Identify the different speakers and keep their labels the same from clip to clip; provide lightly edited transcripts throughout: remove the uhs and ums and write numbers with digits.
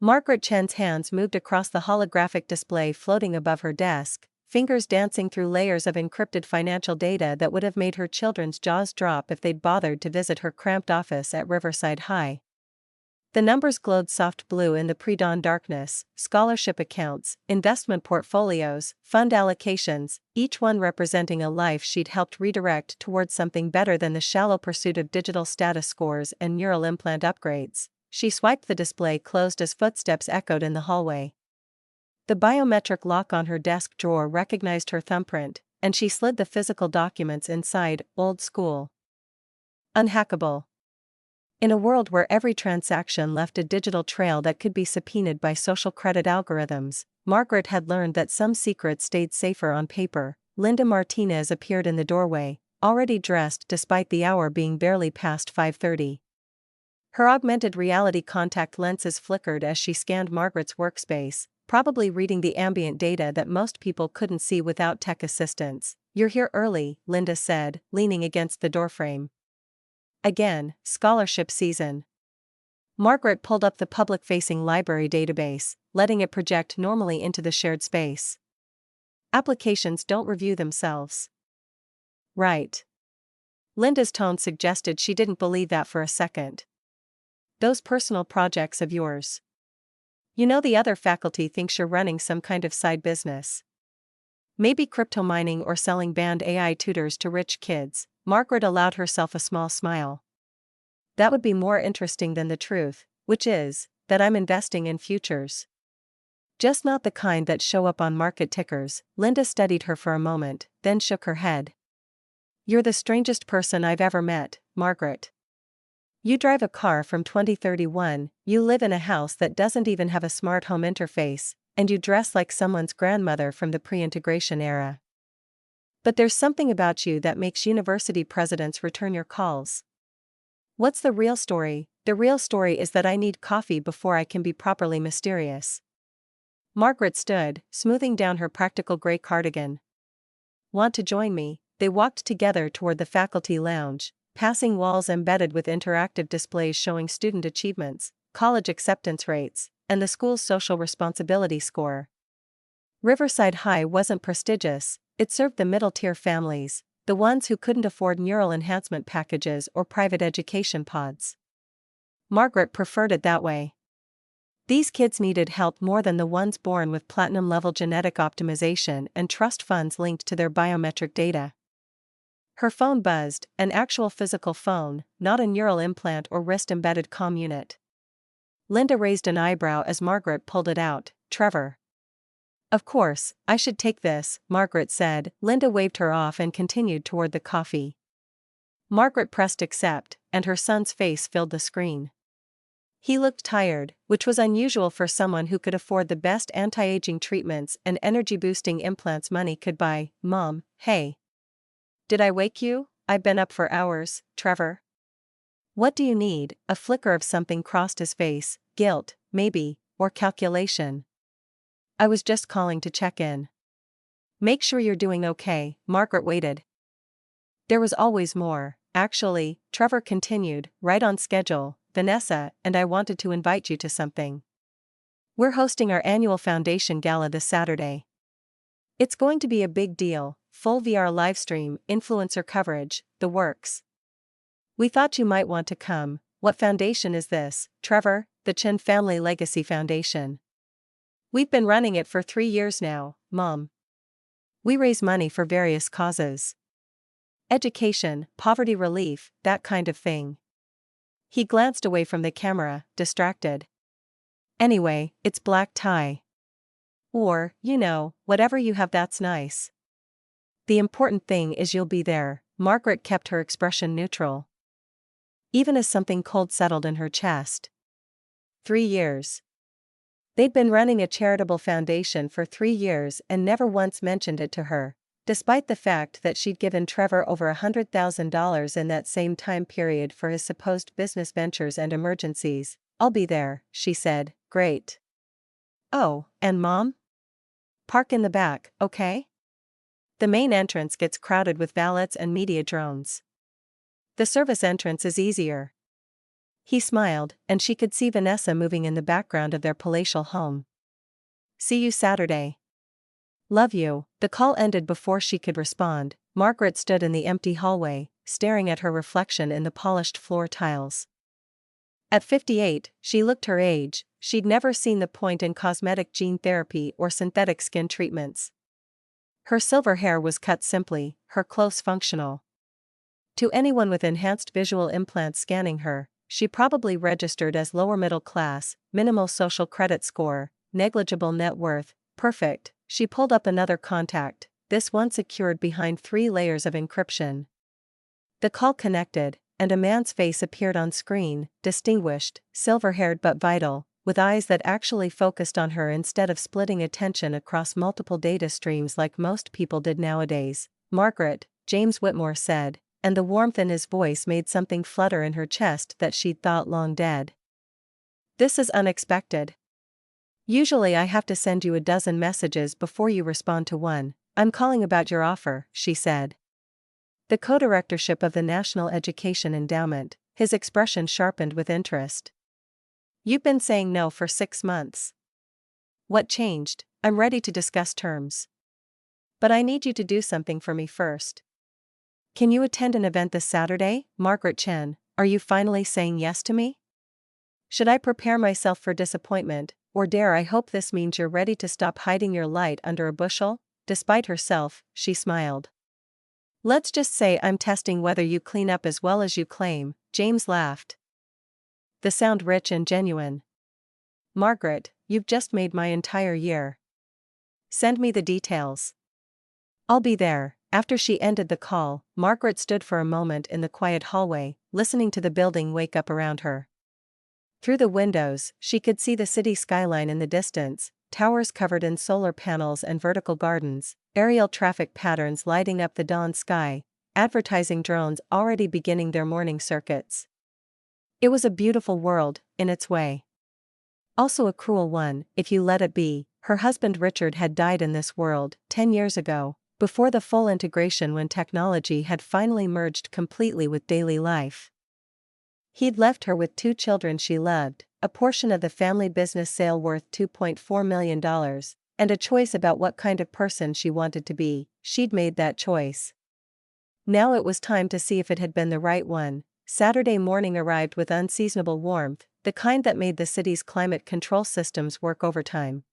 Speaker 1: Margaret Chen's hands moved across the holographic display floating above her desk, fingers dancing through layers of encrypted financial data that would have made her children's jaws drop if they'd bothered to visit her cramped office at Riverside High. The numbers glowed soft blue in the pre-dawn darkness: scholarship accounts, investment portfolios, fund allocations, each one representing a life she'd helped redirect towards something better than the shallow pursuit of digital status scores and neural implant upgrades. She swiped the display closed as footsteps echoed in the hallway. The biometric lock on her desk drawer recognized her thumbprint, and she slid the physical documents inside, old school. Unhackable. In a world where every transaction left a digital trail that could be subpoenaed by social credit algorithms, Margaret had learned that some secrets stayed safer on paper. Linda Martinez appeared in the doorway, already dressed despite the hour being barely past 5:30. Her augmented reality contact lenses flickered as she scanned Margaret's workspace, probably reading the ambient data that most people couldn't see without tech assistance. "You're here early," Linda said, leaning against the doorframe. "Again, scholarship season." Margaret pulled up the public-facing library database, letting it project normally into the shared space. "Applications don't review themselves." "Right." Linda's tone suggested she didn't believe that for a second. "Those personal projects of yours. You know, the other faculty thinks you're running some kind of side business. Maybe crypto mining or selling banned AI tutors to rich kids." Margaret allowed herself a small smile. "That would be more interesting than the truth, which is that I'm investing in futures. Just not the kind that show up on market tickers." Linda studied her for a moment, then shook her head. "You're the strangest person I've ever met, Margaret. You drive a car from 2031, you live in a house that doesn't even have a smart home interface, and you dress like someone's grandmother from the pre-integration era. But there's something about you that makes university presidents return your calls. What's the real story?" "The real story is that I need coffee before I can be properly mysterious." Margaret stood, smoothing down her practical gray cardigan. "Want to join me?" They walked together toward the faculty lounge, passing walls embedded with interactive displays showing student achievements, college acceptance rates, and the school's social responsibility score. Riverside High wasn't prestigious. It served the middle-tier families, the ones who couldn't afford neural enhancement packages or private education pods. Margaret preferred it that way. These kids needed help more than the ones born with platinum-level genetic optimization and trust funds linked to their biometric data. Her phone buzzed, an actual physical phone, not a neural implant or wrist-embedded comm unit. Linda raised an eyebrow as Margaret pulled it out. "Trevor." "Of course, I should take this," Margaret said. Linda waved her off and continued toward the coffee. Margaret pressed accept, and her son's face filled the screen. He looked tired, which was unusual for someone who could afford the best anti-aging treatments and energy-boosting implants money could buy. "Mom, hey. Did I wake you? I've been up for hours, Trevor." "What do you need?" A flicker of something crossed his face. "Guilt, maybe, or calculation." "I was just calling to check in. Make sure you're doing okay." Margaret waited. "There was always more, actually," Trevor continued, "right on schedule. Vanessa and I wanted to invite you to something. We're hosting our annual foundation gala this Saturday. It's going to be a big deal, full VR livestream, influencer coverage, the works. We thought you might want to come." "What foundation is this, Trevor?" "The Chen Family Legacy Foundation. We've been running it for 3 years now, Mom. We raise money for various causes. Education, poverty relief, that kind of thing." He glanced away from the camera, distracted. "Anyway, it's black tie. Or, whatever you have that's nice. The important thing is you'll be there." Margaret kept her expression neutral, even as something cold settled in her chest. 3 years. They'd been running a charitable foundation for 3 years and never once mentioned it to her, despite the fact that she'd given Trevor over $100,000 in that same time period for his supposed business ventures and emergencies. "I'll be there," she said. "Great. Oh, and Mom? Park in the back, okay? The main entrance gets crowded with valets and media drones. The service entrance is easier." He smiled, and she could see Vanessa moving in the background of their palatial home. See you Saturday. Love you. The call ended before she could respond. Margaret stood in the empty hallway, staring at her reflection in the polished floor tiles. At 58, she looked her age. She'd never seen the point in cosmetic gene therapy or synthetic skin treatments. Her silver hair was cut simply, her clothes functional. To anyone with enhanced visual implants scanning her, she probably registered as lower middle class, minimal social credit score, negligible net worth. Perfect. She pulled up another contact, this one secured behind 3 layers of encryption. The call connected, and a man's face appeared on screen, distinguished, silver-haired but vital, with eyes that actually focused on her instead of splitting attention across multiple data streams like most people did nowadays. Margaret, James Whitmore said, and the warmth in his voice made something flutter in her chest that she'd thought long dead. This is unexpected. Usually I have to send you a dozen messages before you respond to one. I'm calling about your offer, she said. The co-directorship of the National Education Endowment. His expression sharpened with interest. You've been saying no for 6 months. What changed? I'm ready to discuss terms. But I need you to do something for me first. Can you attend an event this Saturday? Margaret Chen, are you finally saying yes to me? Should I prepare myself for disappointment, or dare I hope this means you're ready to stop hiding your light under a bushel? Despite herself, she smiled. Let's just say I'm testing whether you clean up as well as you claim. James laughed. The sound rich and genuine. Margaret, you've just made my entire year. Send me the details. I'll be there. After she ended the call, Margaret stood for a moment in the quiet hallway, listening to the building wake up around her. Through the windows, she could see the city skyline in the distance, towers covered in solar panels and vertical gardens, aerial traffic patterns lighting up the dawn sky, advertising drones already beginning their morning circuits. It was a beautiful world, in its way. Also a cruel one, if you let it be. Her husband Richard had died in this world 10 years ago, before the full integration when technology had finally merged completely with daily life. He'd left her with 2 children she loved, a portion of the family business sale worth $2.4 million, and a choice about what kind of person she wanted to be. She'd made that choice. Now it was time to see if it had been the right one. Saturday morning arrived with unseasonable warmth, the kind that made the city's climate control systems work overtime.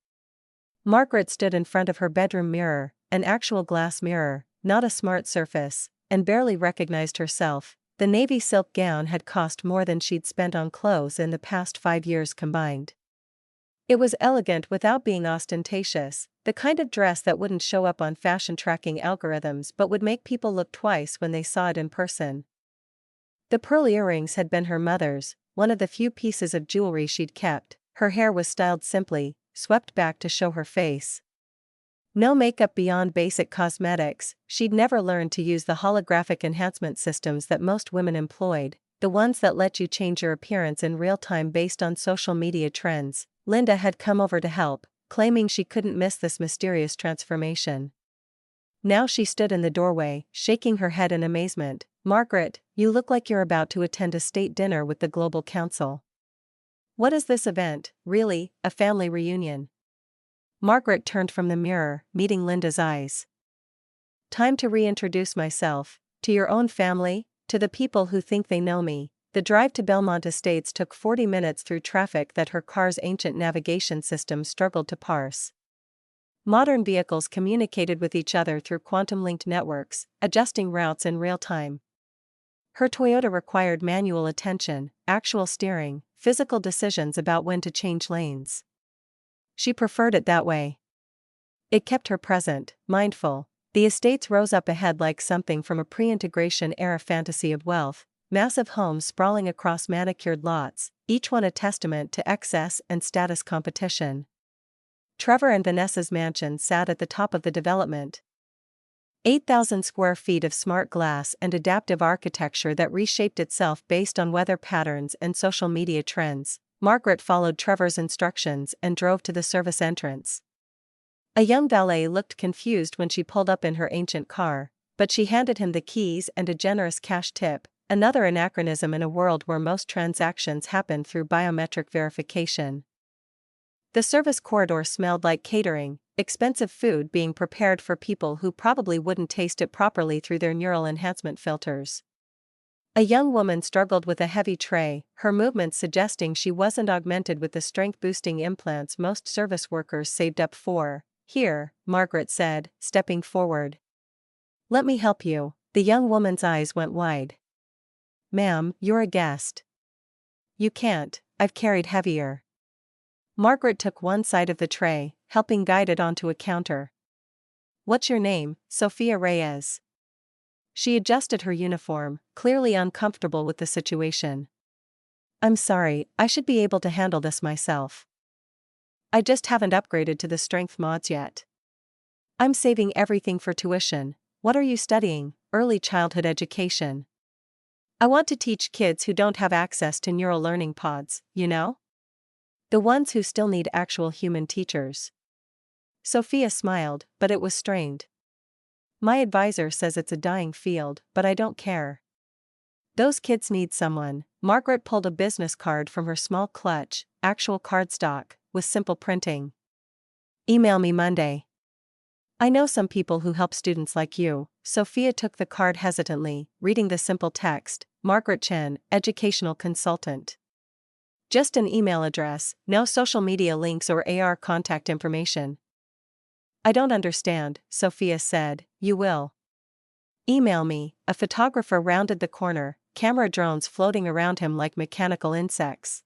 Speaker 1: Margaret stood in front of her bedroom mirror, an actual glass mirror, not a smart surface, and barely recognized herself. The navy silk gown had cost more than she'd spent on clothes in the past 5 years combined. It was elegant without being ostentatious, the kind of dress that wouldn't show up on fashion tracking algorithms but would make people look twice when they saw it in person. The pearl earrings had been her mother's, one of the few pieces of jewelry she'd kept. Her hair was styled simply, swept back to show her face. No makeup beyond basic cosmetics. She'd never learned to use the holographic enhancement systems that most women employed, the ones that let you change your appearance in real time based on social media trends. Linda had come over to help, claiming she couldn't miss this mysterious transformation. Now she stood in the doorway, shaking her head in amazement. Margaret, you look like you're about to attend a state dinner with the Global Council. What is this event, really, a family reunion? Margaret turned from the mirror, meeting Linda's eyes. Time to reintroduce myself, to your own family, to the people who think they know me. The drive to Belmont Estates took 40 minutes through traffic that her car's ancient navigation system struggled to parse. Modern vehicles communicated with each other through quantum-linked networks, adjusting routes in real time. Her Toyota required manual attention, actual steering, physical decisions about when to change lanes. She preferred it that way. It kept her present, mindful. The estates rose up ahead like something from a pre-integration era fantasy of wealth, massive homes sprawling across manicured lots, each one a testament to excess and status competition. Trevor and Vanessa's mansion sat at the top of the development. 8,000 square feet of smart glass and adaptive architecture that reshaped itself based on weather patterns and social media trends. Margaret followed Trevor's instructions and drove to the service entrance. A young valet looked confused when she pulled up in her ancient car, but she handed him the keys and a generous cash tip. another anachronism in a world where most transactions happen through biometric verification. The service corridor smelled like catering, expensive food being prepared for people who probably wouldn't taste it properly through their neural enhancement filters. A young woman struggled with a heavy tray, her movements suggesting she wasn't augmented with the strength-boosting implants most service workers saved up for. "Here," Margaret said, stepping forward. "Let me help you." The young woman's eyes went wide. "Ma'am, you're a guest. You can't, I've carried heavier." Margaret took one side of the tray, helping guide it onto a counter. "What's your name?" "Sophia Reyes." She adjusted her uniform, clearly uncomfortable with the situation. "I'm sorry, I should be able to handle this myself. I just haven't upgraded to the strength mods yet. I'm saving everything for tuition." "What are you studying?" "Early childhood education. I want to teach kids who don't have access to neural learning pods, you know? The ones who still need actual human teachers." Sophia smiled, but it was strained. "My advisor says it's a dying field, but I don't care. Those kids need someone." Margaret pulled a business card from her small clutch, actual cardstock, with simple printing. "Email me Monday. I know some people who help students like you." Sophia took the card hesitantly, reading the simple text, "Margaret Chen, educational consultant." Just an email address, no social media links or AR contact information. "I don't understand," Sophia said. "You will. Email me." A photographer rounded the corner, camera drones floating around him like mechanical insects.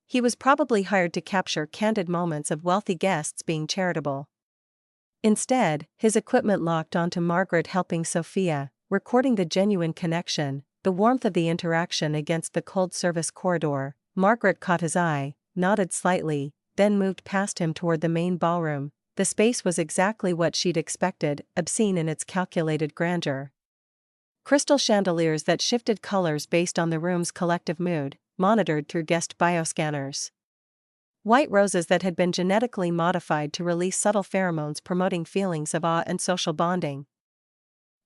Speaker 1: He was probably hired to capture candid moments of wealthy guests being charitable. Instead, his equipment locked onto Margaret helping Sophia, recording the genuine connection, the warmth of the interaction against the cold service corridor. Margaret caught his eye, nodded slightly, then moved past him toward the main ballroom. The space was exactly what she'd expected, obscene in its calculated grandeur. Crystal chandeliers that shifted colors based on the room's collective mood, monitored through guest bioscanners. White roses that had been genetically modified to release subtle pheromones promoting feelings of awe and social bonding.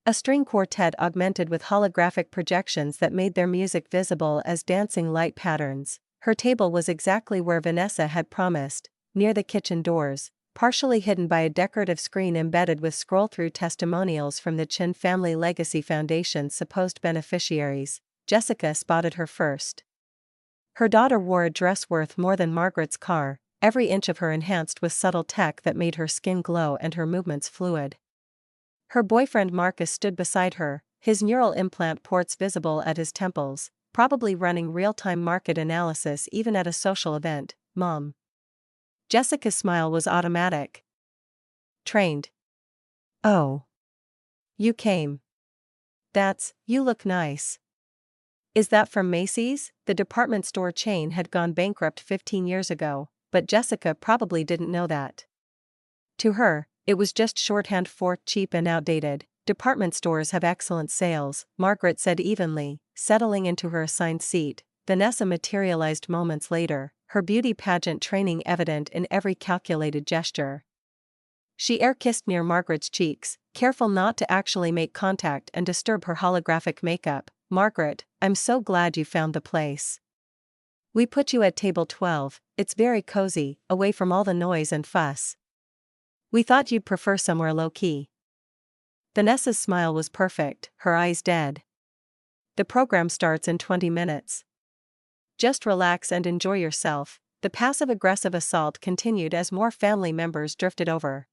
Speaker 1: A string quartet augmented with holographic projections that made their music visible as dancing light patterns. Her table was exactly where Vanessa had promised, near the kitchen doors, partially hidden by a decorative screen embedded with scroll-through testimonials from the Chen Family Legacy Foundation's supposed beneficiaries. Jessica spotted her first. Her daughter wore a dress worth more than Margaret's car, every inch of her enhanced with subtle tech that made her skin glow and her movements fluid. Her boyfriend Marcus stood beside her, his neural implant ports visible at his temples, probably running real-time market analysis even at a social event. "Mom." Jessica's smile was automatic. "Trained." "Oh. You came. You look nice." "Is that from Macy's?" The department store chain had gone bankrupt 15 years ago, but Jessica probably didn't know that. To her, it was just shorthand for cheap and outdated. "Department stores have excellent sales," Margaret said evenly, settling into her assigned seat. Vanessa materialized moments later, her beauty pageant training evident in every calculated gesture. She air-kissed near Margaret's cheeks, careful not to actually make contact and disturb her holographic makeup. "Margaret, I'm so glad you found the place. We put you at table 12, it's very cozy, away from all the noise and fuss. We thought you'd prefer somewhere low-key." Vanessa's smile was perfect, her eyes dead. "The program starts in 20 minutes. Just relax and enjoy yourself." The passive-aggressive assault continued as more family members drifted over.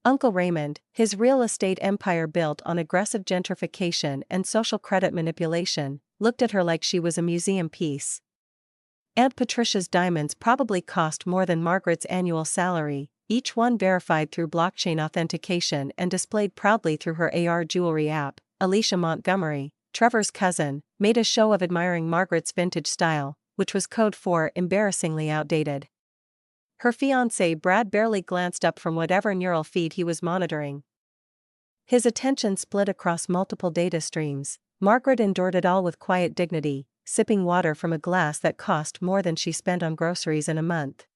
Speaker 1: Uncle Raymond, his real estate empire built on aggressive gentrification and social credit manipulation, looked at her like she was a museum piece. Aunt Patricia's diamonds probably cost more than Margaret's annual salary, each one verified through blockchain authentication and displayed proudly through her AR jewelry app. Alicia Montgomery, Trevor's cousin, made a show of admiring Margaret's vintage style, which was code for embarrassingly outdated. Her fiancé Brad barely glanced up from whatever neural feed he was monitoring. His attention split across multiple data streams. Margaret endured it all with quiet dignity, sipping water from a glass that cost more than she spent on groceries in a month.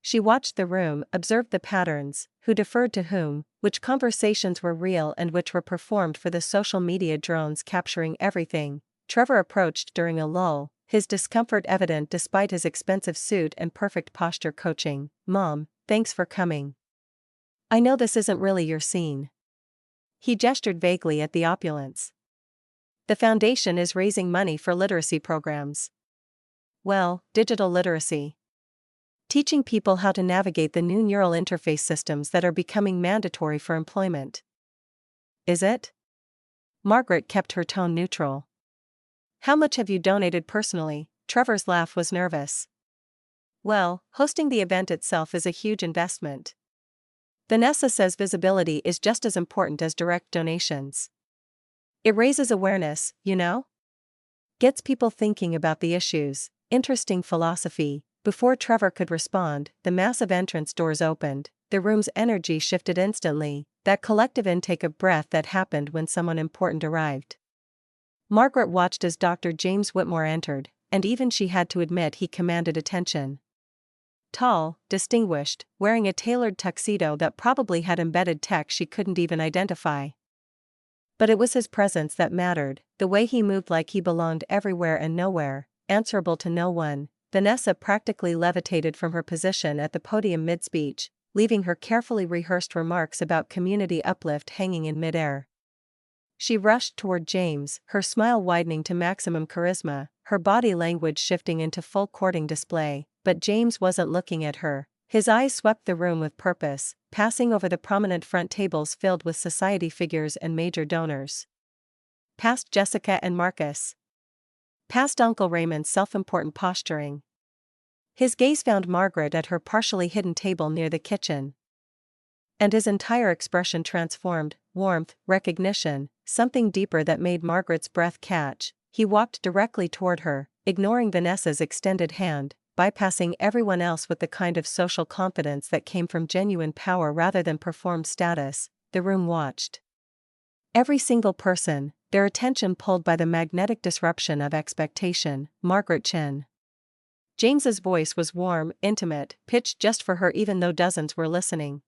Speaker 1: She watched the room, observed the patterns, who deferred to whom, which conversations were real and which were performed for the social media drones capturing everything. Trevor approached during a lull, his discomfort evident despite his expensive suit and perfect posture coaching. "Mom, thanks for coming. I know this isn't really your scene." He gestured vaguely at the opulence. "The foundation is raising money for literacy programs. Well, digital literacy. Teaching people how to navigate the new neural interface systems that are becoming mandatory for employment." "Is it?" Margaret kept her tone neutral. "How much have you donated personally?" Trevor's laugh was nervous. "Well, hosting the event itself is a huge investment. Vanessa says visibility is just as important as direct donations. It raises awareness, you know? Gets people thinking about the issues." Interesting philosophy. Before Trevor could respond, the massive entrance doors opened. The room's energy shifted instantly, that collective intake of breath that happened when someone important arrived. Margaret watched as Dr. James Whitmore entered, and even she had to admit he commanded attention. Tall, distinguished, wearing a tailored tuxedo that probably had embedded tech she couldn't even identify. But it was his presence that mattered, the way he moved like he belonged everywhere and nowhere, answerable to no one. Vanessa practically levitated from her position at the podium mid-speech, leaving her carefully rehearsed remarks about community uplift hanging in midair. She rushed toward James, her smile widening to maximum charisma, her body language shifting into full courting display, but James wasn't looking at her. His eyes swept the room with purpose, passing over the prominent front tables filled with society figures and major donors. Past Jessica and Marcus. Past Uncle Raymond's self-important posturing. His gaze found Margaret at her partially hidden table near the kitchen. And his entire expression transformed: warmth, recognition, something deeper that made Margaret's breath catch. He walked directly toward her, ignoring Vanessa's extended hand, bypassing everyone else with the kind of social confidence that came from genuine power rather than performed status. The room watched. Every single person, their attention pulled by the magnetic disruption of expectation. Margaret Chin. James's voice was warm, intimate, pitched just for her even though dozens were listening.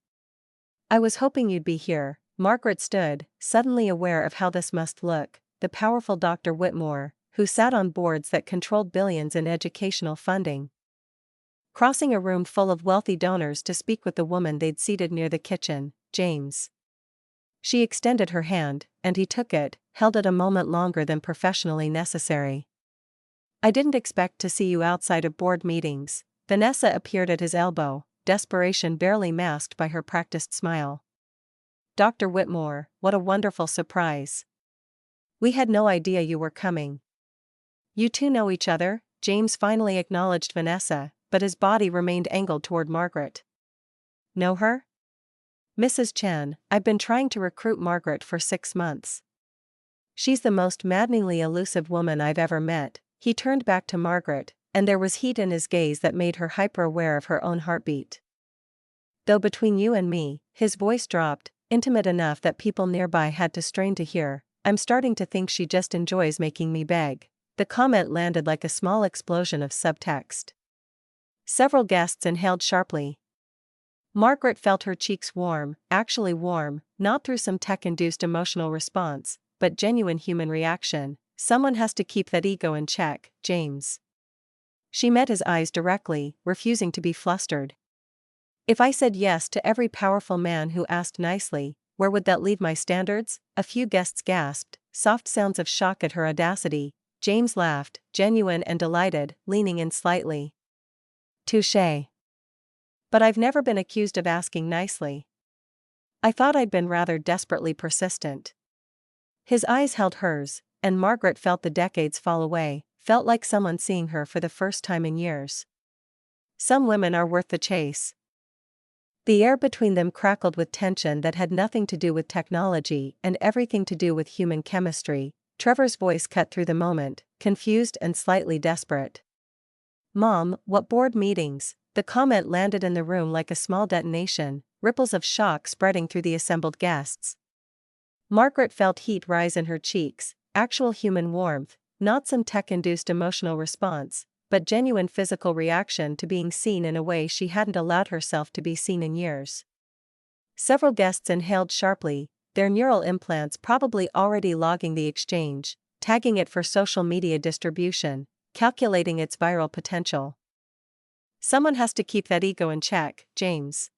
Speaker 1: "I was hoping you'd be here." Margaret stood, suddenly aware of how this must look. The powerful Dr. Whitmore, who sat on boards that controlled billions in educational funding, crossing a room full of wealthy donors to speak with the woman they'd seated near the kitchen. James. She extended her hand, and he took it, held it a moment longer than professionally necessary. "I didn't expect to see you outside of board meetings." Vanessa appeared at his elbow, desperation barely masked by her practiced smile. "Dr. Whitmore, what a wonderful surprise. We had no idea you were coming." "You two know each other?" James finally acknowledged Vanessa, but his body remained angled toward Margaret. "Know her?" "Mrs. Chen, I've been trying to recruit Margaret for 6 months. She's the most maddeningly elusive woman I've ever met." He turned back to Margaret, and there was heat in his gaze that made her hyper-aware of her own heartbeat. "Though between you and me," his voice dropped, intimate enough that people nearby had to strain to hear, "I'm starting to think she just enjoys making me beg." The comment landed like a small explosion of subtext. Several guests inhaled sharply. Margaret felt her cheeks warm, actually warm, not through some tech-induced emotional response, but genuine human reaction. Someone has to keep that ego in check, James. She met his eyes directly, refusing to be flustered. "If I said yes to every powerful man who asked nicely, where would that leave my standards?" A few guests gasped, soft sounds of shock at her audacity. James laughed, genuine and delighted, leaning in slightly. "Touché. But I've never been accused of asking nicely. I thought I'd been rather desperately persistent." His eyes held hers, and Margaret felt the decades fall away, felt like someone seeing her for the first time in years. Some women are worth the chase. The air between them crackled with tension that had nothing to do with technology and everything to do with human chemistry. Trevor's voice cut through the moment, confused and slightly desperate. "Mom, what board meetings?" The comment landed in the room like a small detonation, ripples of shock spreading through the assembled guests. Margaret felt heat rise in her cheeks, actual human warmth, not some tech-induced emotional response. but genuine physical reaction to being seen in a way she hadn't allowed herself to be seen in years. Several guests inhaled sharply, their neural implants probably already logging the exchange, tagging it for social media distribution, calculating its viral potential. Someone has to keep that ego in check, James.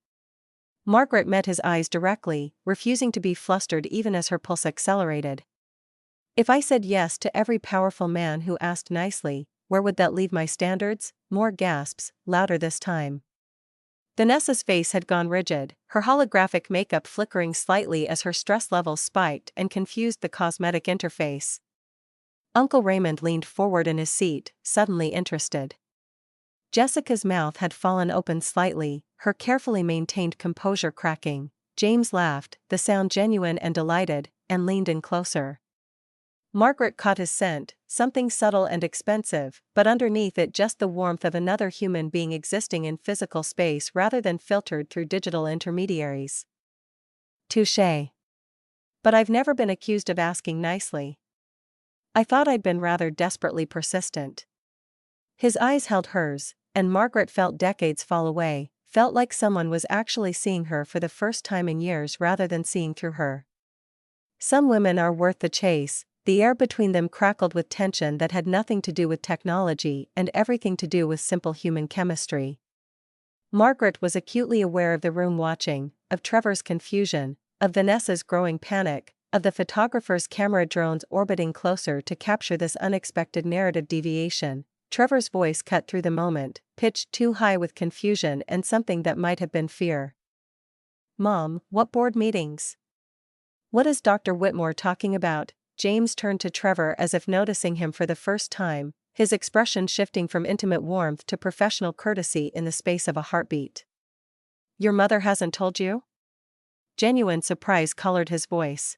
Speaker 1: Margaret met his eyes directly, refusing to be flustered even as her pulse accelerated. If I said yes to every powerful man who asked nicely, where would that leave my standards? More gasps, louder this time. Vanessa's face had gone rigid, her holographic makeup flickering slightly as her stress levels spiked and confused the cosmetic interface. Uncle Raymond leaned forward in his seat, suddenly interested. Jessica's mouth had fallen open slightly, her carefully maintained composure cracking. James laughed, the sound genuine and delighted, and leaned in closer. Margaret caught his scent, something subtle and expensive, but underneath it just the warmth of another human being existing in physical space rather than filtered through digital intermediaries. Touché. But I've never been accused of asking nicely. I thought I'd been rather desperately persistent. His eyes held hers, and Margaret felt decades fall away, felt like someone was actually seeing her for the first time in years rather than seeing through her. Some women are worth the chase. The air between them crackled with tension that had nothing to do with technology and everything to do with simple human chemistry. Margaret was acutely aware of the room watching, of Trevor's confusion, of Vanessa's growing panic, of the photographer's camera drones orbiting closer to capture this unexpected narrative deviation. Trevor's voice cut through the moment, pitched too high with confusion and something that might have been fear. "Mom, what board meetings? What is Dr. Whitmore talking about?" James turned to Trevor as if noticing him for the first time, his expression shifting from intimate warmth to professional courtesy in the space of a heartbeat. "Your mother hasn't told you?" Genuine surprise colored his voice.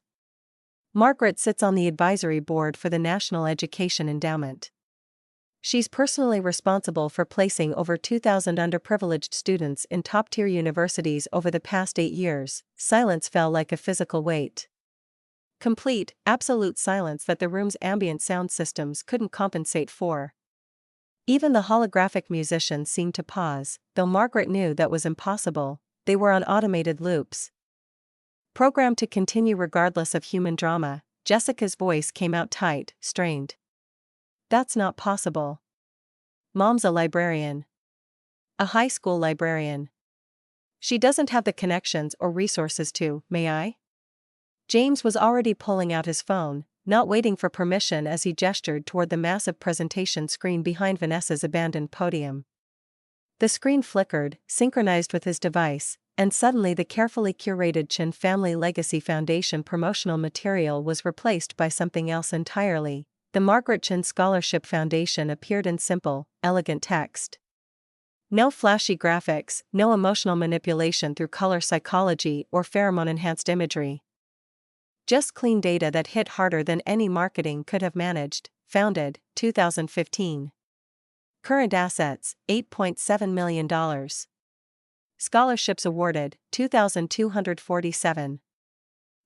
Speaker 1: "Margaret sits on the advisory board for the National Education Endowment. She's personally responsible for placing over 2,000 underprivileged students in top-tier universities over the past 8 years." Silence fell like a physical weight. Complete, absolute silence that the room's ambient sound systems couldn't compensate for. Even the holographic musicians seemed to pause, though Margaret knew that was impossible. They were on automated loops, programmed to continue regardless of human drama. Jessica's voice came out tight, strained. "That's not possible. Mom's a librarian. A high school librarian. She doesn't have the connections or resources to, may I?" James was already pulling out his phone, not waiting for permission as he gestured toward the massive presentation screen behind Vanessa's abandoned podium. The screen flickered, synchronized with his device, and suddenly the carefully curated Chin Family Legacy Foundation promotional material was replaced by something else entirely. The Margaret Chin Scholarship Foundation appeared in simple, elegant text. No flashy graphics, no emotional manipulation through color psychology or pheromone-enhanced imagery. Just clean data that hit harder than any marketing could have managed. Founded, 2015. Current assets, $8.7 million. Scholarships awarded, 2,247.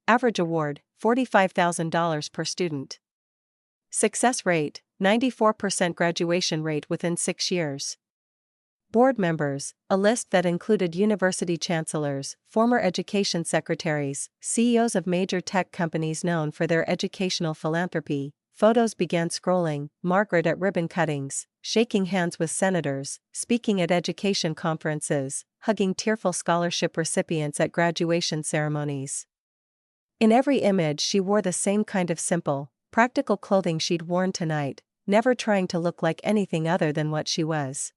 Speaker 1: Average award, $45,000 per student. Success rate, 94% graduation rate within 6 years. Board members, a list that included university chancellors, former education secretaries, CEOs of major tech companies known for their educational philanthropy. Photos began scrolling, Margaret at ribbon cuttings, shaking hands with senators, speaking at education conferences, hugging tearful scholarship recipients at graduation ceremonies. In every image she wore the same kind of simple, practical clothing she'd worn tonight, never trying to look like anything other than what she was.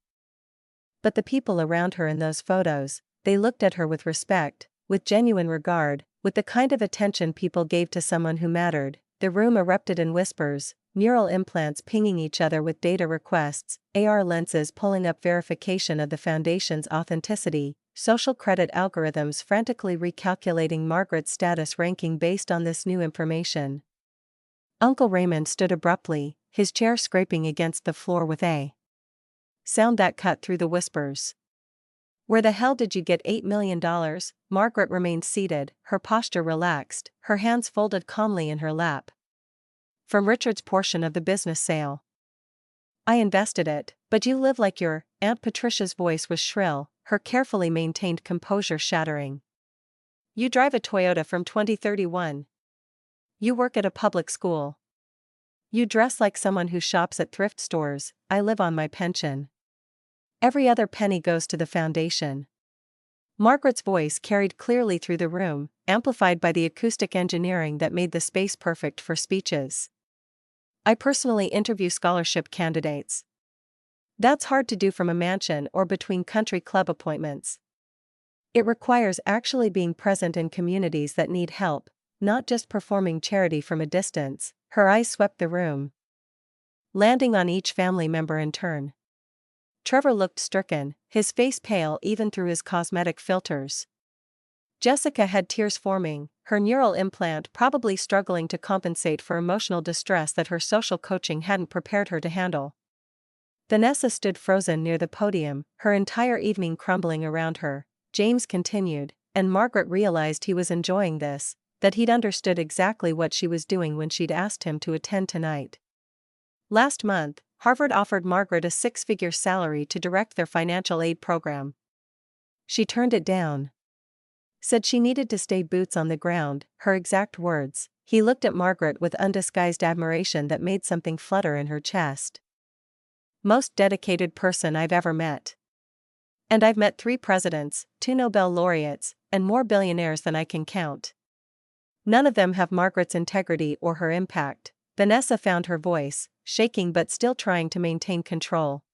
Speaker 1: But the people around her in those photos, they looked at her with respect, with genuine regard, with the kind of attention people gave to someone who mattered. The room erupted in whispers, neural implants pinging each other with data requests, AR lenses pulling up verification of the foundation's authenticity, social credit algorithms frantically recalculating Margaret's status ranking based on this new information. Uncle Raymond stood abruptly, his chair scraping against the floor with a sound that cut through the whispers. "Where the hell did you get $8 million? Margaret remained seated, her posture relaxed, her hands folded calmly in her lap. "From Richard's portion of the business sale. I invested it," But you live like your Aunt Patricia's voice was shrill, her carefully maintained composure shattering. You drive a Toyota from 2031. You work at a public school. You dress like someone who shops at thrift stores. I live on my pension. Every other penny goes to the foundation. Margaret's voice carried clearly through the room, amplified by the acoustic engineering that made the space perfect for speeches. I personally interview scholarship candidates. That's hard to do from a mansion or between country club appointments. It requires actually being present in communities that need help, not just performing charity from a distance. Her eyes swept the room, landing on each family member in turn. Trevor looked stricken, his face pale even through his cosmetic filters. Jessica had tears forming, her neural implant probably struggling to compensate for emotional distress that her social coaching hadn't prepared her to handle. Vanessa stood frozen near the podium, her entire evening crumbling around her. James continued, and Margaret realized he was enjoying this, that he'd understood exactly what she was doing when she'd asked him to attend tonight. Last month, Harvard offered Margaret a six-figure salary to direct their financial aid program. She turned it down. Said she needed to stay boots on the ground, her exact words. He looked at Margaret with undisguised admiration that made something flutter in her chest. Most dedicated person I've ever met. And I've met 3 presidents, 2 Nobel laureates, and more billionaires than I can count. None of them have Margaret's integrity or her impact. Vanessa found her voice, shaking but still trying to maintain control.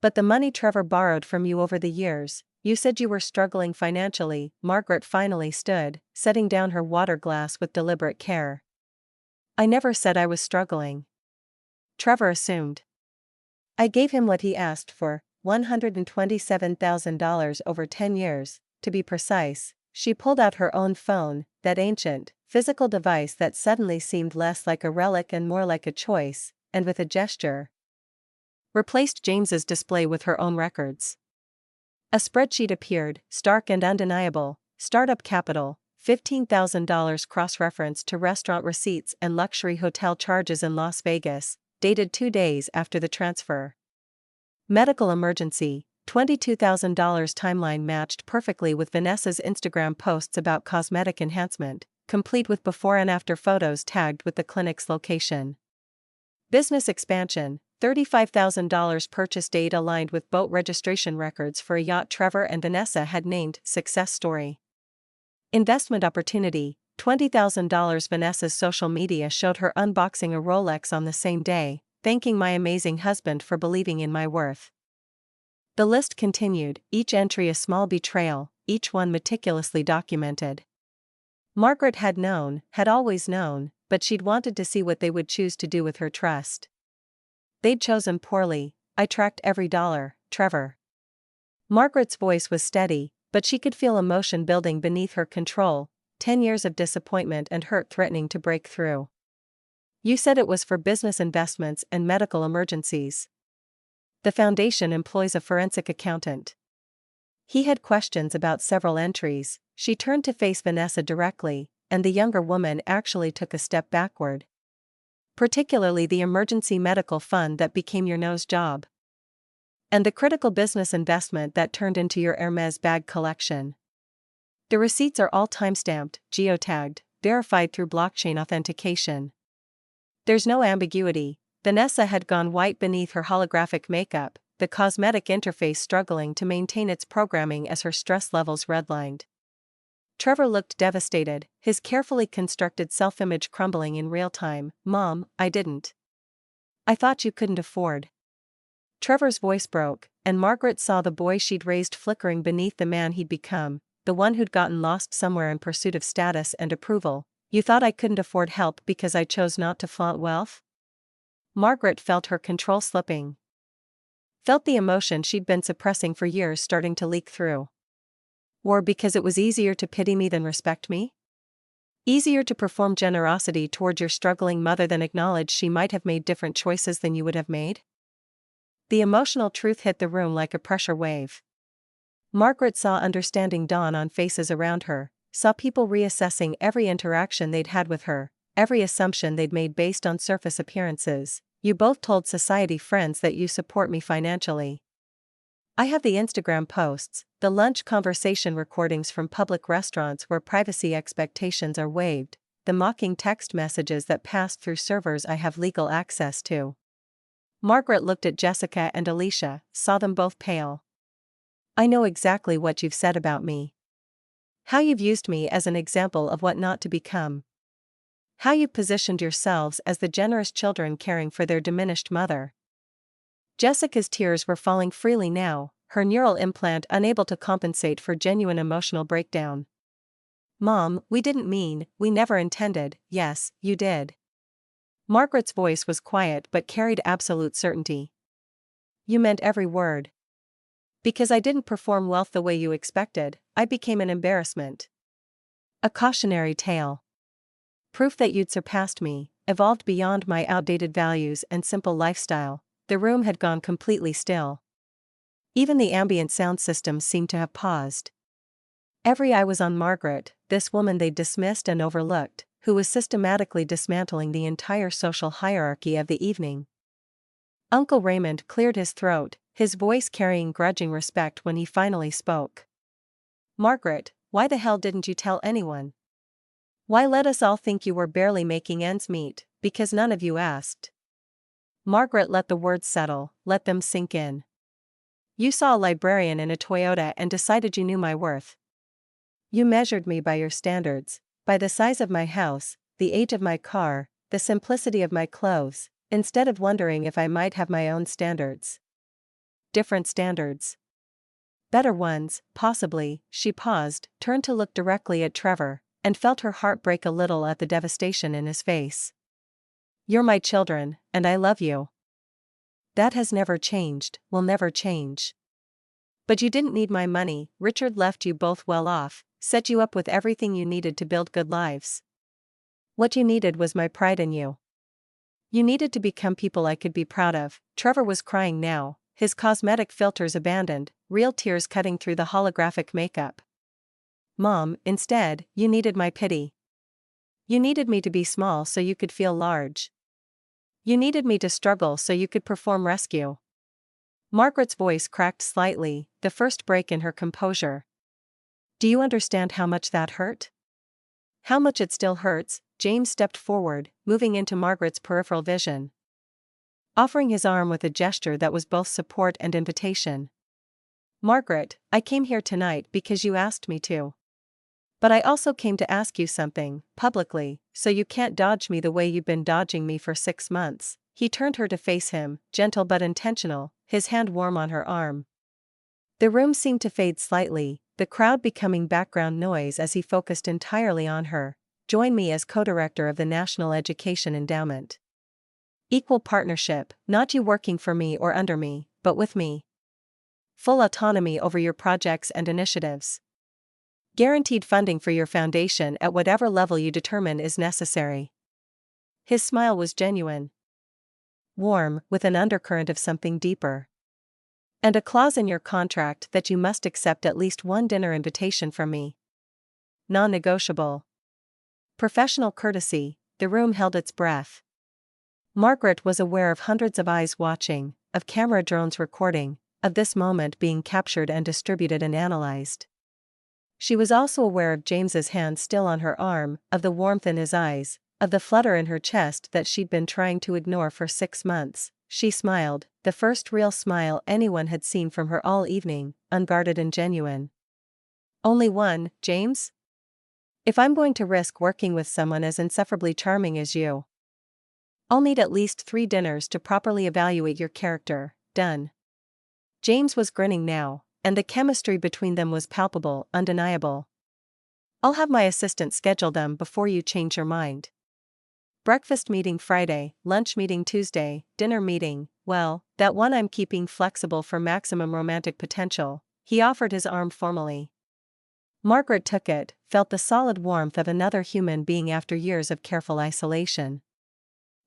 Speaker 1: But the money Trevor borrowed from you over the years, you said you were struggling financially. Margaret finally stood, setting down her water glass with deliberate care. I never said I was struggling. Trevor assumed. I gave him what he asked for, $127,000 over 10 years, to be precise. She pulled out her own phone, that ancient, physical device that suddenly seemed less like a relic and more like a choice, and with a gesture, replaced James's display with her own records. A spreadsheet appeared, stark and undeniable. Startup capital, $15,000 cross-referenced to restaurant receipts and luxury hotel charges in Las Vegas, dated 2 days after the transfer. Medical emergency, $22,000 timeline matched perfectly with Vanessa's Instagram posts about cosmetic enhancement, complete with before and after photos tagged with the clinic's location. Business expansion, $35,000 purchase date aligned with boat registration records for a yacht Trevor and Vanessa had named Success Story. Investment opportunity, $20,000. Vanessa's social media showed her unboxing a Rolex on the same day, thanking my amazing husband for believing in my worth. The list continued, each entry a small betrayal, each one meticulously documented. Margaret had always known, but she'd wanted to see what they would choose to do with her trust. They'd chosen poorly. I tracked every dollar, Trevor. Margaret's voice was steady, but she could feel emotion building beneath her control, 10 years of disappointment and hurt threatening to break through. You said it was for business investments and medical emergencies. The foundation employs a forensic accountant. He had questions about several entries. She turned to face Vanessa directly, and the younger woman actually took a step backward. Particularly the emergency medical fund that became your nose job. And the critical business investment that turned into your Hermes bag collection. The receipts are all timestamped, geotagged, verified through blockchain authentication. There's no ambiguity. Vanessa had gone white beneath her holographic makeup, the cosmetic interface struggling to maintain its programming as her stress levels redlined. Trevor looked devastated, his carefully constructed self-image crumbling in real time. Mom, I didn't. I thought you couldn't afford. Trevor's voice broke, and Margaret saw the boy she'd raised flickering beneath the man he'd become, the one who'd gotten lost somewhere in pursuit of status and approval. You thought I couldn't afford help because I chose not to flaunt wealth? Margaret felt her control slipping. Felt the emotion she'd been suppressing for years starting to leak through. Or because it was easier to pity me than respect me? Easier to perform generosity toward your struggling mother than acknowledge she might have made different choices than you would have made? The emotional truth hit the room like a pressure wave. Margaret saw understanding dawn on faces around her, saw people reassessing every interaction they'd had with her, every assumption they'd made based on surface appearances. You both told society friends that you support me financially. I have the Instagram posts, the lunch conversation recordings from public restaurants where privacy expectations are waived, the mocking text messages that pass through servers I have legal access to. Margaret looked at Jessica and Alicia, saw them both pale. I know exactly what you've said about me. How you've used me as an example of what not to become. How you've positioned yourselves as the generous children caring for their diminished mother. Jessica's tears were falling freely now, her neural implant unable to compensate for genuine emotional breakdown. Mom, we didn't mean, we never intended. Yes, you did. Margaret's voice was quiet but carried absolute certainty. You meant every word. Because I didn't perform wealth the way you expected, I became an embarrassment. A cautionary tale. Proof that you'd surpassed me, evolved beyond my outdated values and simple lifestyle. The room had gone completely still. Even the ambient sound system seemed to have paused. Every eye was on Margaret, this woman they'd dismissed and overlooked, who was systematically dismantling the entire social hierarchy of the evening. Uncle Raymond cleared his throat, his voice carrying grudging respect when he finally spoke. Margaret, why the hell didn't you tell anyone? Why let us all think you were barely making ends meet, because none of you asked? Margaret let the words settle, let them sink in. You saw a librarian in a Toyota and decided you knew my worth. You measured me by your standards, by the size of my house, the age of my car, the simplicity of my clothes, instead of wondering if I might have my own standards. Different standards. Better ones, possibly. She paused, turned to look directly at Trevor, and felt her heart break a little at the devastation in his face. You're my children, and I love you. That has never changed, will never change. But you didn't need my money. Richard left you both well off, set you up with everything you needed to build good lives. What you needed was my pride in you. You needed to become people I could be proud of. Trevor was crying now, his cosmetic filters abandoned, real tears cutting through the holographic makeup. Mom, instead, you needed my pity. You needed me to be small so you could feel large. You needed me to struggle so you could perform rescue. Margaret's voice cracked slightly, the first break in her composure. Do you understand how much that hurt? How much it still hurts? James stepped forward, moving into Margaret's peripheral vision. Offering his arm with a gesture that was both support and invitation. Margaret, I came here tonight because you asked me to. But I also came to ask you something, publicly, so you can't dodge me the way you've been dodging me for 6 months. He turned her to face him, gentle but intentional, his hand warm on her arm. The room seemed to fade slightly, the crowd becoming background noise as he focused entirely on her. Join me as co-director of the National Education Endowment. Equal partnership, not you working for me or under me, but with me. Full autonomy over your projects and initiatives. Guaranteed funding for your foundation at whatever level you determine is necessary. His smile was genuine. Warm, with an undercurrent of something deeper. And a clause in your contract that you must accept at least one dinner invitation from me. Non-negotiable. Professional courtesy. The room held its breath. Margaret was aware of hundreds of eyes watching, of camera drones recording, of this moment being captured and distributed and analyzed. She was also aware of James's hand still on her arm, of the warmth in his eyes, of the flutter in her chest that she'd been trying to ignore for 6 months. She smiled, the first real smile anyone had seen from her all evening, unguarded and genuine. Only one, James? If I'm going to risk working with someone as insufferably charming as you, I'll need at least 3 dinners to properly evaluate your character. Done. James was grinning now, and the chemistry between them was palpable, undeniable. I'll have my assistant schedule them before you change your mind. Breakfast meeting Friday, lunch meeting Tuesday, dinner meeting, well, that one I'm keeping flexible for maximum romantic potential. He offered his arm formally. Margaret took it, felt the solid warmth of another human being after years of careful isolation.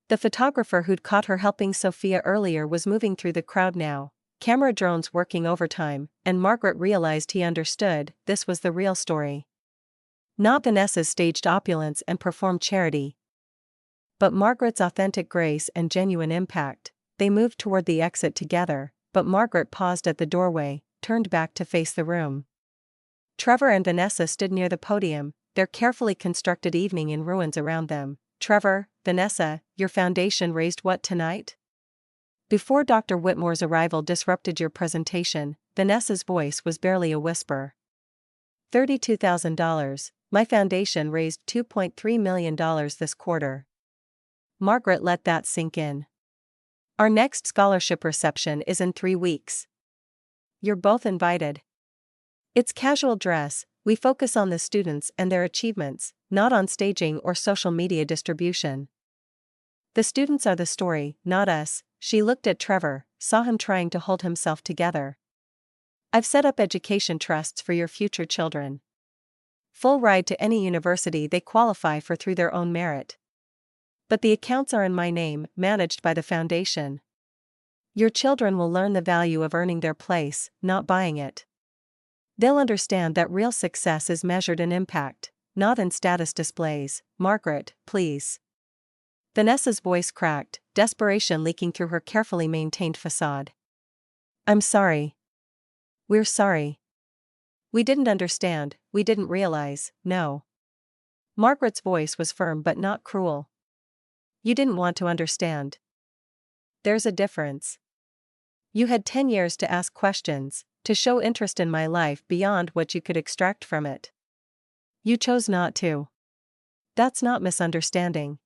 Speaker 1: The photographer who'd caught her helping Sophia earlier was moving through the crowd now, camera drones working overtime, and Margaret realized he understood, this was the real story. Not Vanessa's staged opulence and performed charity. but Margaret's authentic grace and genuine impact. They moved toward the exit together, but Margaret paused at the doorway, turned back to face the room. Trevor and Vanessa stood near the podium, their carefully constructed evening in ruins around them. Trevor, Vanessa, your foundation raised what tonight? Before Dr. Whitmore's arrival disrupted your presentation, Vanessa's voice was barely a whisper. $32,000, my foundation raised $2.3 million this quarter. Margaret let that sink in. Our next scholarship reception is in 3 weeks. You're both invited. It's casual dress, we focus on the students and their achievements, not on staging or social media distribution. The students are the story, not us. She looked at Trevor, saw him trying to hold himself together. I've set up education trusts for your future children. Full ride to any university they qualify for through their own merit. But the accounts are in my name, managed by the foundation. Your children will learn the value of earning their place, not buying it. They'll understand that real success is measured in impact, not in status displays. Margaret, please. Vanessa's voice cracked, desperation leaking through her carefully maintained facade. I'm sorry. We're sorry. We didn't understand, we didn't realize, no. Margaret's voice was firm but not cruel. You didn't want to understand. There's a difference. You had 10 years to ask questions, to show interest in my life beyond what you could extract from it. You chose not to. That's not misunderstanding.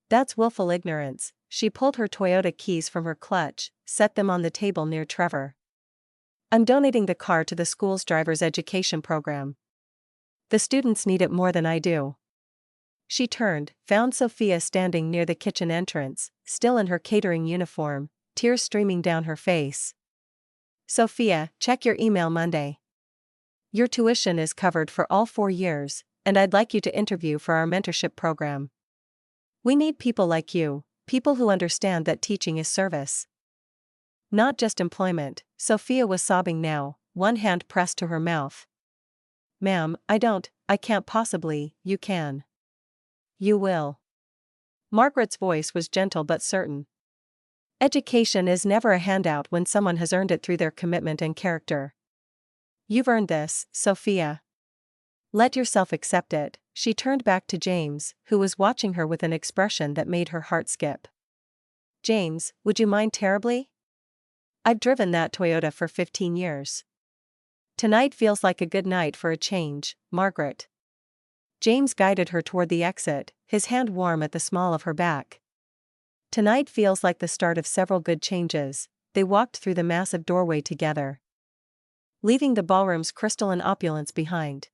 Speaker 1: That's willful ignorance. She pulled her Toyota keys from her clutch, set them on the table near Trevor. I'm donating the car to the school's driver's education program. The students need it more than I do. She turned, found Sophia standing near the kitchen entrance, still in her catering uniform, tears streaming down her face. Sophia, check your email Monday. Your tuition is covered for all 4 years, and I'd like you to interview for our mentorship program. We need people like you, people who understand that teaching is service. Not just employment. Sophia was sobbing now, one hand pressed to her mouth. Ma'am, I can't possibly. You can. You will. Margaret's voice was gentle but certain. Education is never a handout when someone has earned it through their commitment and character. You've earned this, Sophia. Let yourself accept it. She turned back to James, who was watching her with an expression that made her heart skip. James, would you mind terribly? I've driven that Toyota for 15 years. Tonight feels like a good night for a change, Margaret. James guided her toward the exit, his hand warm at the small of her back. Tonight feels like the start of several good changes. They walked through the massive doorway together, leaving the ballroom's crystalline opulence behind.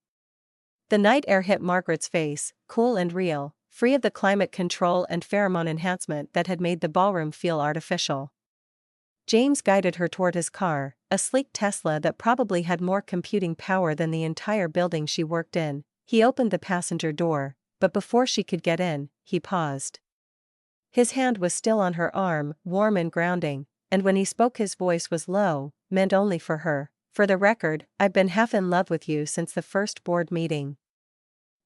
Speaker 1: The night air hit Margaret's face, cool and real, free of the climate control and pheromone enhancement that had made the ballroom feel artificial. James guided her toward his car, a sleek Tesla that probably had more computing power than the entire building she worked in. He opened the passenger door, but before she could get in, he paused. His hand was still on her arm, warm and grounding, and when he spoke his voice was low, meant only for her. For the record, I've been half in love with you since the first board meeting.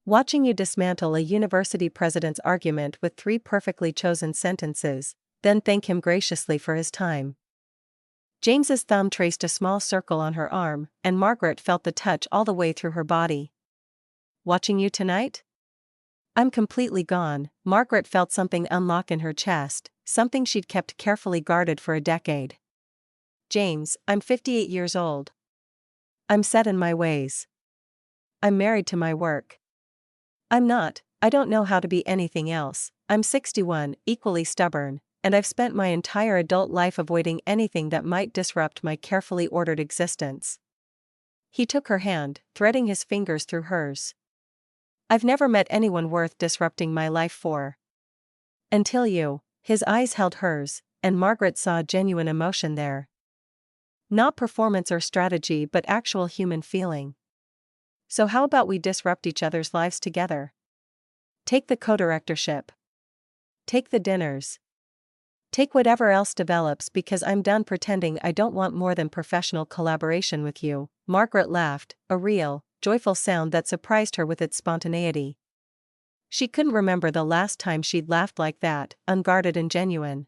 Speaker 1: Watching you dismantle a university president's argument with 3 perfectly chosen sentences, then thank him graciously for his time. James's thumb traced a small circle on her arm, and Margaret felt the touch all the way through her body. Watching you tonight? I'm completely gone. Margaret felt something unlock in her chest, something she'd kept carefully guarded for a decade. James, I'm 58 years old. I'm set in my ways. I'm married to my work. I don't know how to be anything else. I'm 61, equally stubborn, and I've spent my entire adult life avoiding anything that might disrupt my carefully ordered existence. He took her hand, threading his fingers through hers. I've never met anyone worth disrupting my life for. Until you. His eyes held hers, and Margaret saw genuine emotion there. Not performance or strategy but actual human feeling. So how about we disrupt each other's lives together? Take the co-directorship. Take the dinners. Take whatever else develops because I'm done pretending I don't want more than professional collaboration with you. Margaret laughed, a real, joyful sound that surprised her with its spontaneity. She couldn't remember the last time she'd laughed like that, unguarded and genuine.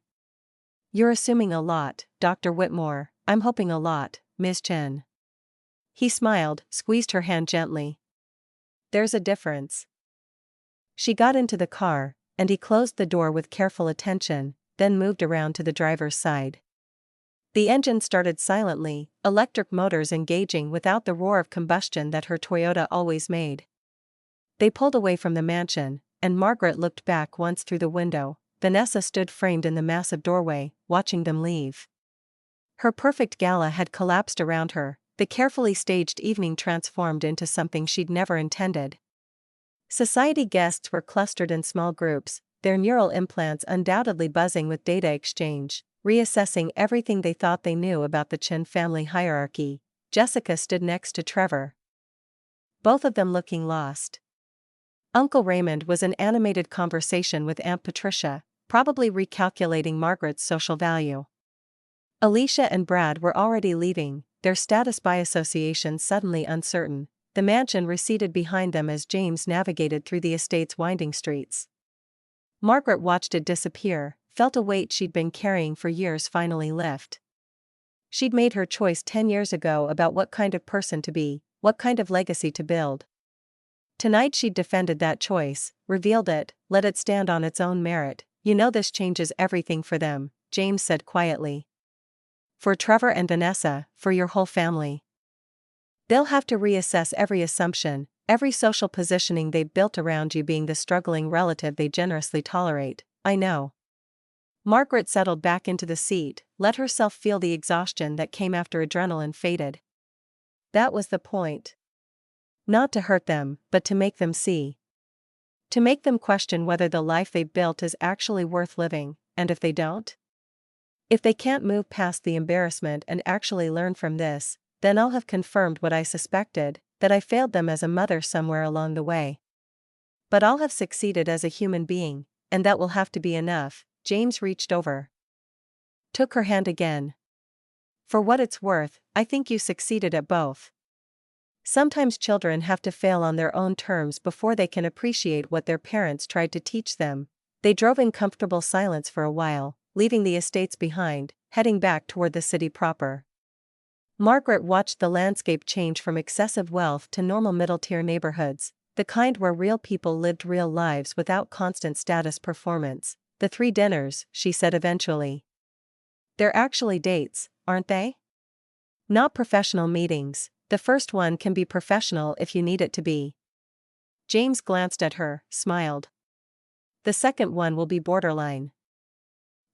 Speaker 1: "You're assuming a lot, Dr. Whitmore." "I'm hoping a lot, Ms. Chen." He smiled, squeezed her hand gently. "There's a difference." She got into the car, and he closed the door with careful attention, then moved around to the driver's side. The engine started silently, electric motors engaging without the roar of combustion that her Toyota always made. They pulled away from the mansion, and Margaret looked back once through the window. Vanessa stood framed in the massive doorway, watching them leave. Her perfect gala had collapsed around her, the carefully staged evening transformed into something she'd never intended. Society guests were clustered in small groups, their neural implants undoubtedly buzzing with data exchange, reassessing everything they thought they knew about the Chen family hierarchy. Jessica stood next to Trevor, both of them looking lost. Uncle Raymond was in animated conversation with Aunt Patricia, probably recalculating Margaret's social value. Alicia and Brad were already leaving, their status by association suddenly uncertain. The mansion receded behind them as James navigated through the estate's winding streets. Margaret watched it disappear, felt a weight she'd been carrying for years finally lift. She'd made her choice 10 years ago about what kind of person to be, what kind of legacy to build. Tonight she'd defended that choice, revealed it, let it stand on its own merit. "You know this changes everything for them," James said quietly. "For Trevor and Vanessa, for your whole family. They'll have to reassess every assumption, every social positioning they've built around you being the struggling relative they generously tolerate." "I know." Margaret settled back into the seat, let herself feel the exhaustion that came after adrenaline faded. That was the point. Not to hurt them, but to make them see. To make them question whether the life they built is actually worth living, and if they don't? If they can't move past the embarrassment and actually learn from this, then I'll have confirmed what I suspected, that I failed them as a mother somewhere along the way. But I'll have succeeded as a human being, and that will have to be enough. James reached over, took her hand again. "For what it's worth, I think you succeeded at both. Sometimes children have to fail on their own terms before they can appreciate what their parents tried to teach them." They drove in comfortable silence for a while, leaving the estates behind, heading back toward the city proper. Margaret watched the landscape change from excessive wealth to normal middle-tier neighborhoods, the kind where real people lived real lives without constant status performance. "The 3 dinners," she said eventually. "They're actually dates, aren't they? Not professional meetings. The first one can be professional if you need it to be." James glanced at her, smiled. "The second one will be borderline.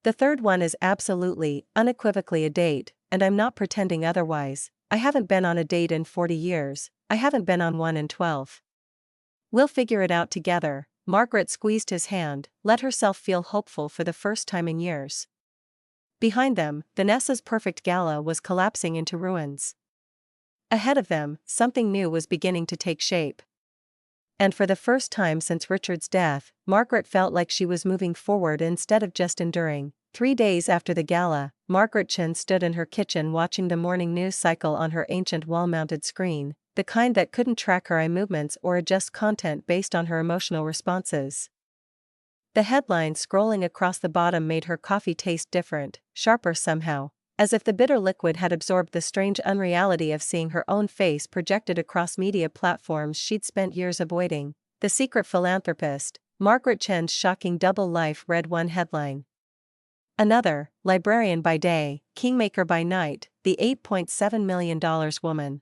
Speaker 1: The third one is absolutely, unequivocally a date, and I'm not pretending otherwise. I haven't been on a date in 40 years, I haven't been on one in 12. We'll figure it out together." Margaret squeezed his hand, let herself feel hopeful for the first time in years. Behind them, Vanessa's perfect gala was collapsing into ruins. Ahead of them, something new was beginning to take shape. And for the first time since Richard's death, Margaret felt like she was moving forward instead of just enduring. 3 days after the gala, Margaret Chen stood in her kitchen watching the morning news cycle on her ancient wall-mounted screen, the kind that couldn't track her eye movements or adjust content based on her emotional responses. The headlines scrolling across the bottom made her coffee taste different, sharper somehow, as if the bitter liquid had absorbed the strange unreality of seeing her own face projected across media platforms she'd spent years avoiding. "The Secret Philanthropist," Margaret Chen's shocking double life read one headline. Another, "Librarian by day, kingmaker by night, the $8.7 million woman."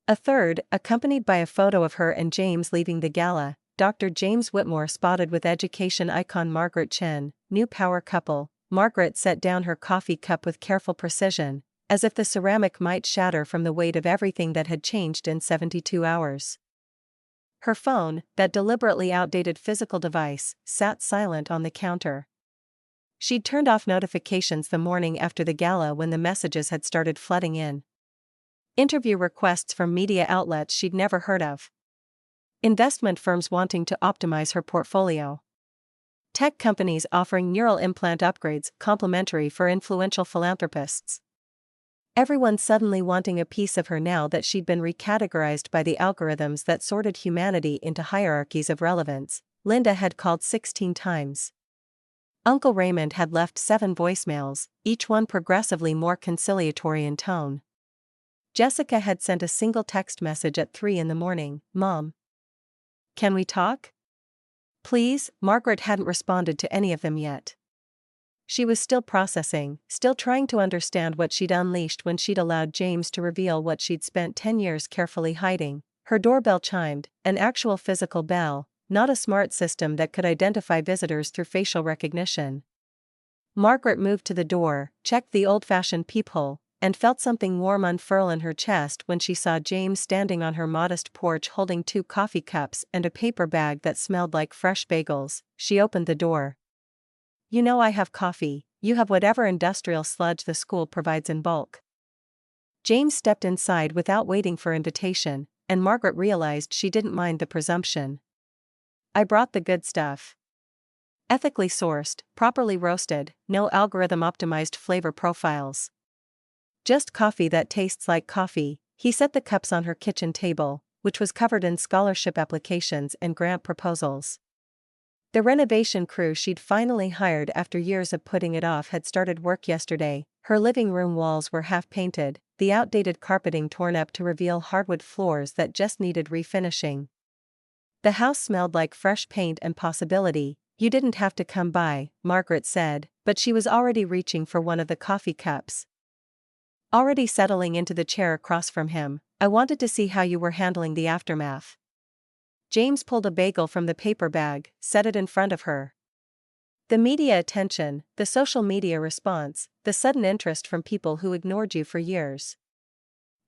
Speaker 1: A third, accompanied by a photo of her and James leaving the gala, Dr. James Whitmore spotted with education icon Margaret Chen, new power couple. Margaret set down her coffee cup with careful precision, as if the ceramic might shatter from the weight of everything that had changed in 72 hours. Her phone, that deliberately outdated physical device, sat silent on the counter. She'd turned off notifications the morning after the gala when the messages had started flooding in. Interview requests from media outlets she'd never heard of. Investment firms wanting to optimize her portfolio. Tech companies offering neural implant upgrades complimentary for influential philanthropists. Everyone suddenly wanting a piece of her now that she'd been recategorized by the algorithms that sorted humanity into hierarchies of relevance. Linda had called 16 times. Uncle Raymond had left 7 voicemails, each one progressively more conciliatory in tone. Jessica had sent a single text message at 3 in the morning, "Mom, can we talk? Please." Margaret hadn't responded to any of them yet. She was still processing, still trying to understand what she'd unleashed when she'd allowed James to reveal what she'd spent 10 years carefully hiding. Her doorbell chimed, an actual physical bell, not a smart system that could identify visitors through facial recognition. Margaret moved to the door, checked the old-fashioned peephole, and felt something warm unfurl in her chest when she saw James standing on her modest porch holding 2 coffee cups and a paper bag that smelled like fresh bagels. She opened the door. "You know I have coffee, you have whatever industrial sludge the school provides in bulk." James stepped inside without waiting for invitation, and Margaret realized she didn't mind the presumption. "I brought the good stuff. Ethically sourced, properly roasted, no algorithm-optimized flavor profiles. Just coffee that tastes like coffee." He set the cups on her kitchen table, which was covered in scholarship applications and grant proposals. The renovation crew she'd finally hired after years of putting it off had started work yesterday. Her living room walls were half-painted, the outdated carpeting torn up to reveal hardwood floors that just needed refinishing. The house smelled like fresh paint and possibility. "You didn't have to come by," Margaret said, but she was already reaching for one of the coffee cups. Already settling into the chair across from him, "I wanted to see how you were handling the aftermath." James pulled a bagel from the paper bag, set it in front of her. The media attention, the social media response, the sudden interest from people who ignored you for years.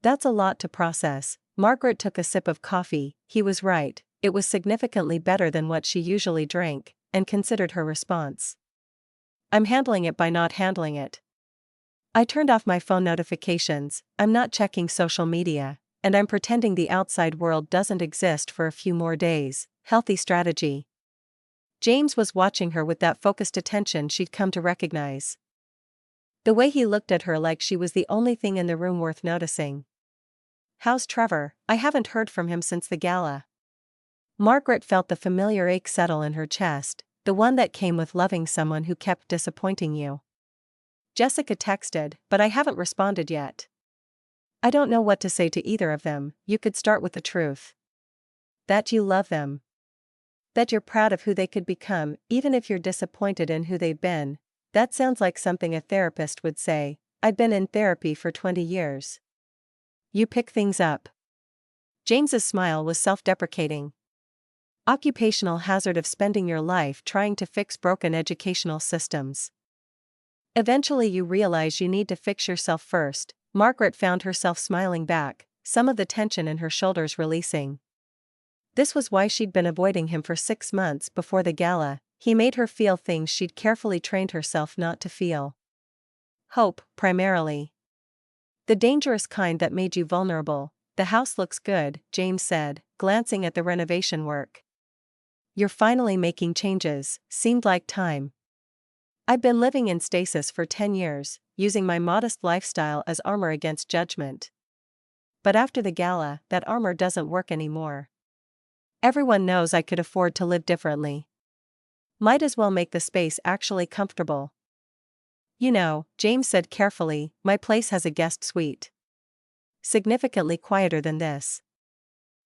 Speaker 1: That's a lot to process. Margaret took a sip of coffee. He was right, it was significantly better than what she usually drank, and considered her response. "I'm handling it by not handling it. I turned off my phone notifications, I'm not checking social media, and I'm pretending the outside world doesn't exist for a few more days." Healthy strategy. James was watching her with that focused attention she'd come to recognize. The way he looked at her like she was the only thing in the room worth noticing. "How's Trevor? I haven't heard from him since the gala." Margaret felt the familiar ache settle in her chest, the one that came with loving someone who kept disappointing you. "Jessica texted, but I haven't responded yet. I don't know what to say to either of them." "You could start with the truth. That you love them. That you're proud of who they could become, even if you're disappointed in who they've been." That sounds like something a therapist would say. "I'd been in therapy for 20 years. You pick things up." James's smile was self-deprecating. Occupational hazard of spending your life trying to fix broken educational systems. Eventually you realize you need to fix yourself first. Margaret found herself smiling back, some of the tension in her shoulders releasing. This was why she'd been avoiding him for 6 months before the gala. He made her feel things she'd carefully trained herself not to feel. Hope, primarily. The dangerous kind that made you vulnerable. "The house looks good," James said, glancing at the renovation work. "You're finally making changes." Seemed like time. "I've been living in stasis for 10 years, using my modest lifestyle as armor against judgment. But after the gala, that armor doesn't work anymore. Everyone knows I could afford to live differently. Might as well make the space actually comfortable." "You know," James said carefully, "my place has a guest suite. Significantly quieter than this.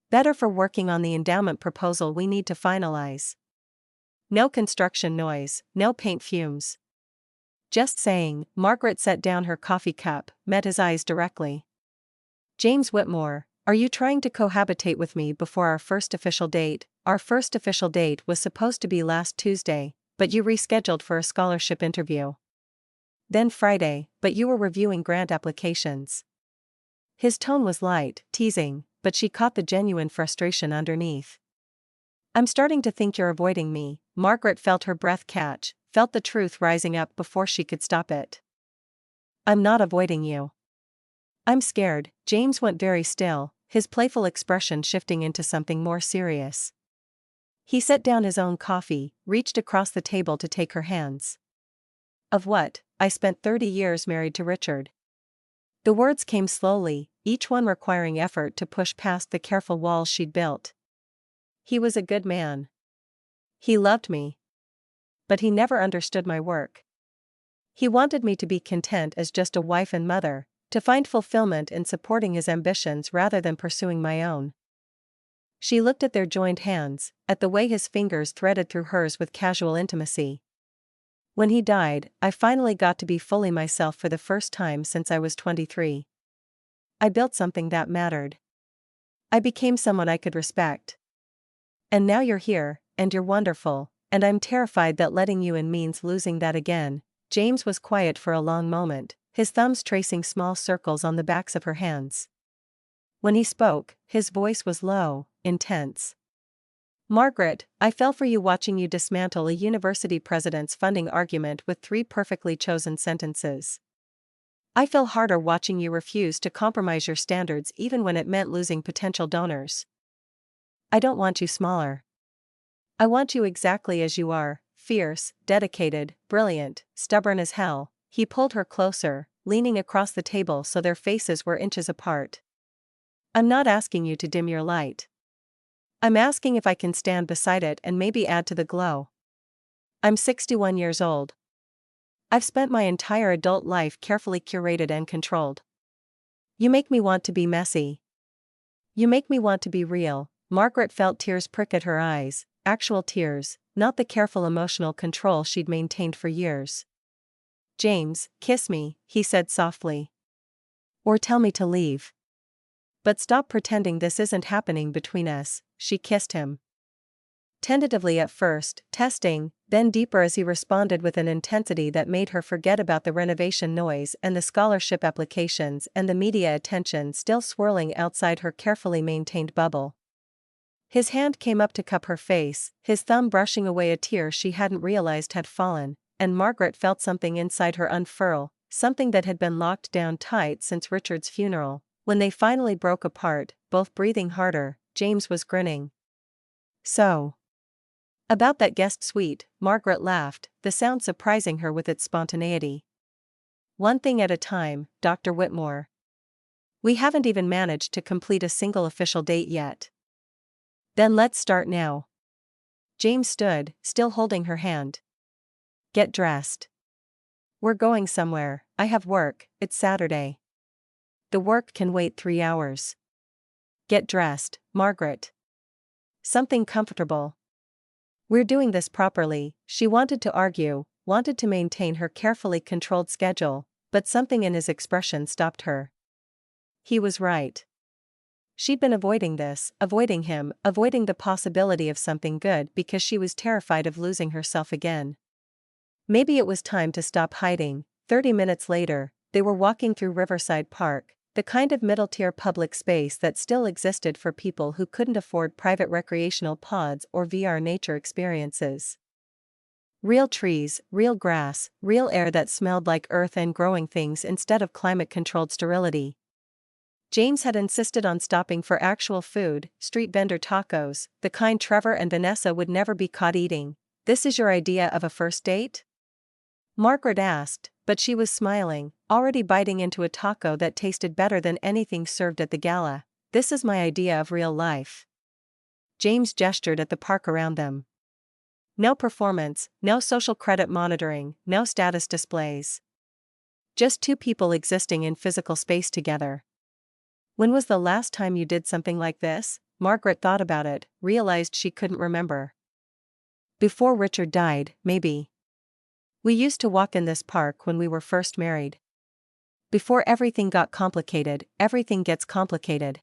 Speaker 1: Better for working on the endowment proposal we need to finalize. No construction noise, no paint fumes." "Just saying." Margaret set down her coffee cup, met his eyes directly. "James Whitmore, are you trying to cohabitate with me before our first official date?" "Our first official date was supposed to be last Tuesday, but you rescheduled for a scholarship interview. Then Friday, but you were reviewing grant applications." His tone was light, teasing, but she caught the genuine frustration underneath. "I'm starting to think you're avoiding me." Margaret felt her breath catch, felt the truth rising up before she could stop it. "I'm not avoiding you. I'm scared." James went very still, his playful expression shifting into something more serious. He set down his own coffee, reached across the table to take her hands. "Of what?" "I spent 30 years married to Richard." The words came slowly, each one requiring effort to push past the careful walls she'd built. "He was a good man. He loved me. But he never understood my work. He wanted me to be content as just a wife and mother, to find fulfillment in supporting his ambitions rather than pursuing my own. She looked at their joined hands, at the way his fingers threaded through hers with casual intimacy. When he died, I finally got to be fully myself for the first time since I was 23. I built something that mattered. I became someone I could respect. And now you're here, and you're wonderful, and I'm terrified that letting you in means losing that again. James was quiet for a long moment, his thumbs tracing small circles on the backs of her hands. When he spoke, his voice was low, intense. Margaret, I fell for you watching you dismantle a university president's funding argument with 3 perfectly chosen sentences. I fell harder watching you refuse to compromise your standards even when it meant losing potential donors. I don't want you smaller. I want you exactly as you are, fierce, dedicated, brilliant, stubborn as hell. He pulled her closer, leaning across the table so their faces were inches apart. I'm not asking you to dim your light. I'm asking if I can stand beside it and maybe add to the glow. I'm 61 years old. I've spent my entire adult life carefully curated and controlled. You make me want to be messy. You make me want to be real. Margaret felt tears prick at her eyes, actual tears, not the careful emotional control she'd maintained for years. James, kiss me, he said softly. Or tell me to leave. But stop pretending this isn't happening between us. She kissed him. Tentatively at first, testing, then deeper as he responded with an intensity that made her forget about the renovation noise and the scholarship applications and the media attention still swirling outside her carefully maintained bubble. His hand came up to cup her face, his thumb brushing away a tear she hadn't realized had fallen, and Margaret felt something inside her unfurl, something that had been locked down tight since Richard's funeral. When they finally broke apart, both breathing harder, James was grinning. So. About that guest suite, Margaret laughed, the sound surprising her with its spontaneity. One thing at a time, Dr. Whitmore. We haven't even managed to complete a single official date yet. Then let's start now. James stood, still holding her hand. Get dressed. We're going somewhere. I have work, it's Saturday. The work can wait 3 hours. Get dressed, Margaret. Something comfortable. We're doing this properly, she wanted to argue, wanted to maintain her carefully controlled schedule, but something in his expression stopped her. He was right. She'd been avoiding this, avoiding him, avoiding the possibility of something good because she was terrified of losing herself again. Maybe it was time to stop hiding. 30 minutes later, they were walking through Riverside Park, the kind of middle-tier public space that still existed for people who couldn't afford private recreational pods or VR nature experiences. Real trees, real grass, real air that smelled like earth and growing things instead of climate-controlled sterility. James had insisted on stopping for actual food, street vendor tacos, the kind Trevor and Vanessa would never be caught eating. This is your idea of a first date? Margaret asked, but she was smiling, already biting into a taco that tasted better than anything served at the gala. This is my idea of real life. James gestured at the park around them. No performance, no social credit monitoring, no status displays. Just 2 people existing in physical space together. When was the last time you did something like this? Margaret thought about it, realized she couldn't remember. Before Richard died, maybe. We used to walk in this park when we were first married. Before everything got complicated, everything gets complicated.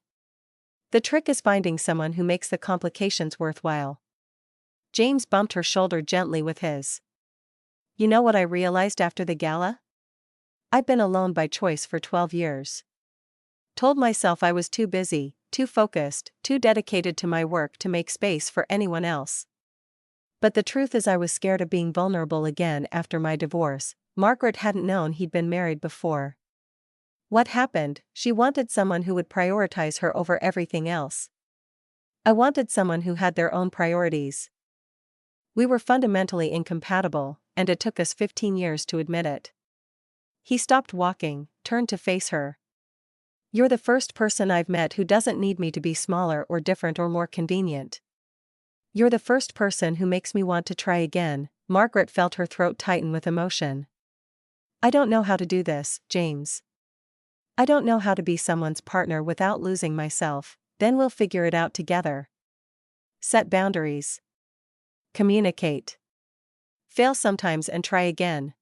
Speaker 1: The trick is finding someone who makes the complications worthwhile. James bumped her shoulder gently with his. You know what I realized after the gala? I've been alone by choice for 12 years. Told myself I was too busy, too focused, too dedicated to my work to make space for anyone else. But the truth is I was scared of being vulnerable again after my divorce. Margaret hadn't known he'd been married before. What happened? She wanted someone who would prioritize her over everything else. I wanted someone who had their own priorities. We were fundamentally incompatible, and it took us 15 years to admit it. He stopped walking, turned to face her. You're the first person I've met who doesn't need me to be smaller or different or more convenient. You're the first person who makes me want to try again." Margaret felt her throat tighten with emotion. "I don't know how to do this, James. I don't know how to be someone's partner without losing myself." "Then we'll figure it out together. Set boundaries. Communicate. Fail sometimes and try again."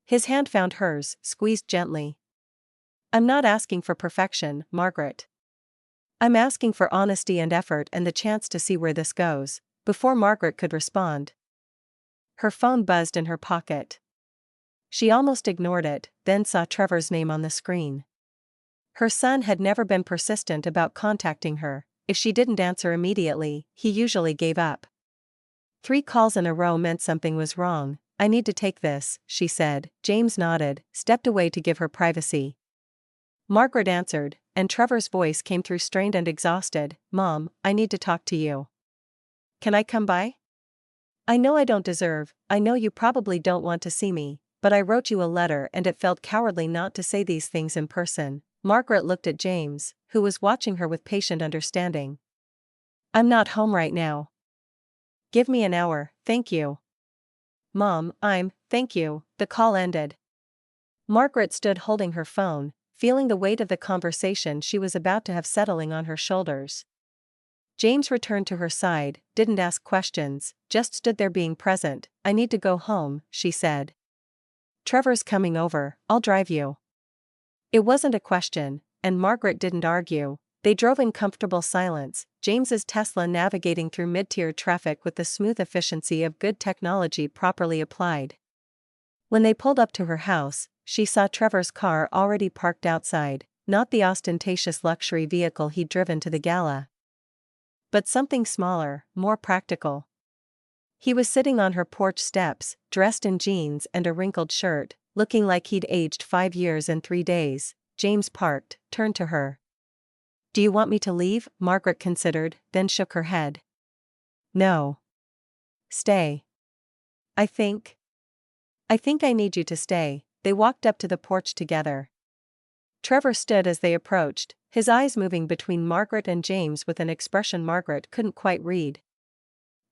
Speaker 1: His hand found hers, squeezed gently. "I'm not asking for perfection, Margaret. I'm asking for honesty and effort and the chance to see where this goes." Before Margaret could respond, her phone buzzed in her pocket. She almost ignored it, then saw Trevor's name on the screen. Her son had never been persistent about contacting her. If she didn't answer immediately, he usually gave up. 3 calls in a row meant something was wrong. "I need to take this," she said. James nodded, stepped away to give her privacy. Margaret answered, and Trevor's voice came through strained and exhausted. "Mom, I need to talk to you. Can I come by? I know you probably don't want to see me, but I wrote you a letter and it felt cowardly not to say these things in person." Margaret looked at James, who was watching her with patient understanding. "I'm not home right now. Give me an hour, thank you." "Mom, thank you." The call ended. Margaret stood holding her phone, feeling the weight of the conversation she was about to have settling on her shoulders. James returned to her side, didn't ask questions, just stood there being present. "I need to go home," she said. "Trevor's coming over, I'll drive you." It wasn't a question, and Margaret didn't argue. They drove in comfortable silence, James's Tesla navigating through mid-tier traffic with the smooth efficiency of good technology properly applied. When they pulled up to her house, she saw Trevor's car already parked outside, not the ostentatious luxury vehicle he'd driven to the gala, but something smaller, more practical. He was sitting on her porch steps, dressed in jeans and a wrinkled shirt, looking like he'd aged 5 years and 3 days. James parked, turned to her. "Do you want me to leave?" Margaret considered, then shook her head. "No. Stay. I think I need you to stay." They walked up to the porch together. Trevor stood as they approached, his eyes moving between Margaret and James with an expression Margaret couldn't quite read.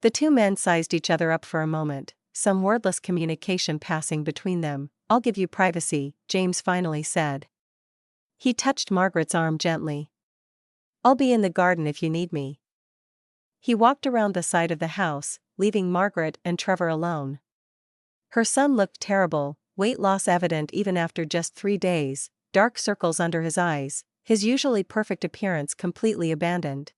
Speaker 1: The 2 men sized each other up for a moment, some wordless communication passing between them. "I'll give you privacy," James finally said. He touched Margaret's arm gently. "I'll be in the garden if you need me." He walked around the side of the house, leaving Margaret and Trevor alone. Her son looked terrible, weight loss evident even after just 3 days, dark circles under his eyes, his usually perfect appearance completely abandoned.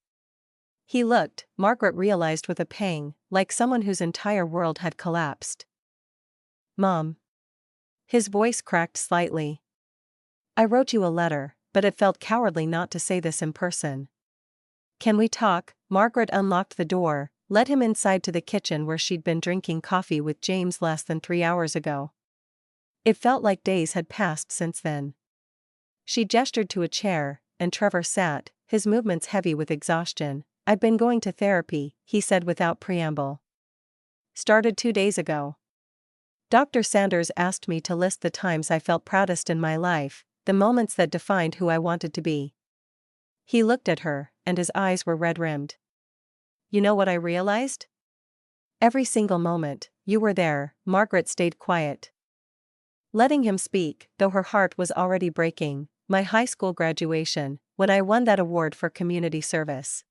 Speaker 1: He looked, Margaret realized with a pang, like someone whose entire world had collapsed. "Mom." His voice cracked slightly. "I wrote you a letter, but it felt cowardly not to say this in person. Can we talk?" Margaret unlocked the door, led him inside to the kitchen where she'd been drinking coffee with James less than 3 hours ago. It felt like days had passed since then. She gestured to a chair, and Trevor sat, his movements heavy with exhaustion. "I've been going to therapy," he said without preamble. "Started 2 days ago. Dr. Sanders asked me to list the times I felt proudest in my life, the moments that defined who I wanted to be." He looked at her, and his eyes were red-rimmed. "You know what I realized? Every single moment, you were there." Margaret stayed quiet, letting him speak, though her heart was already breaking. "My high school graduation, when I won that award for community service.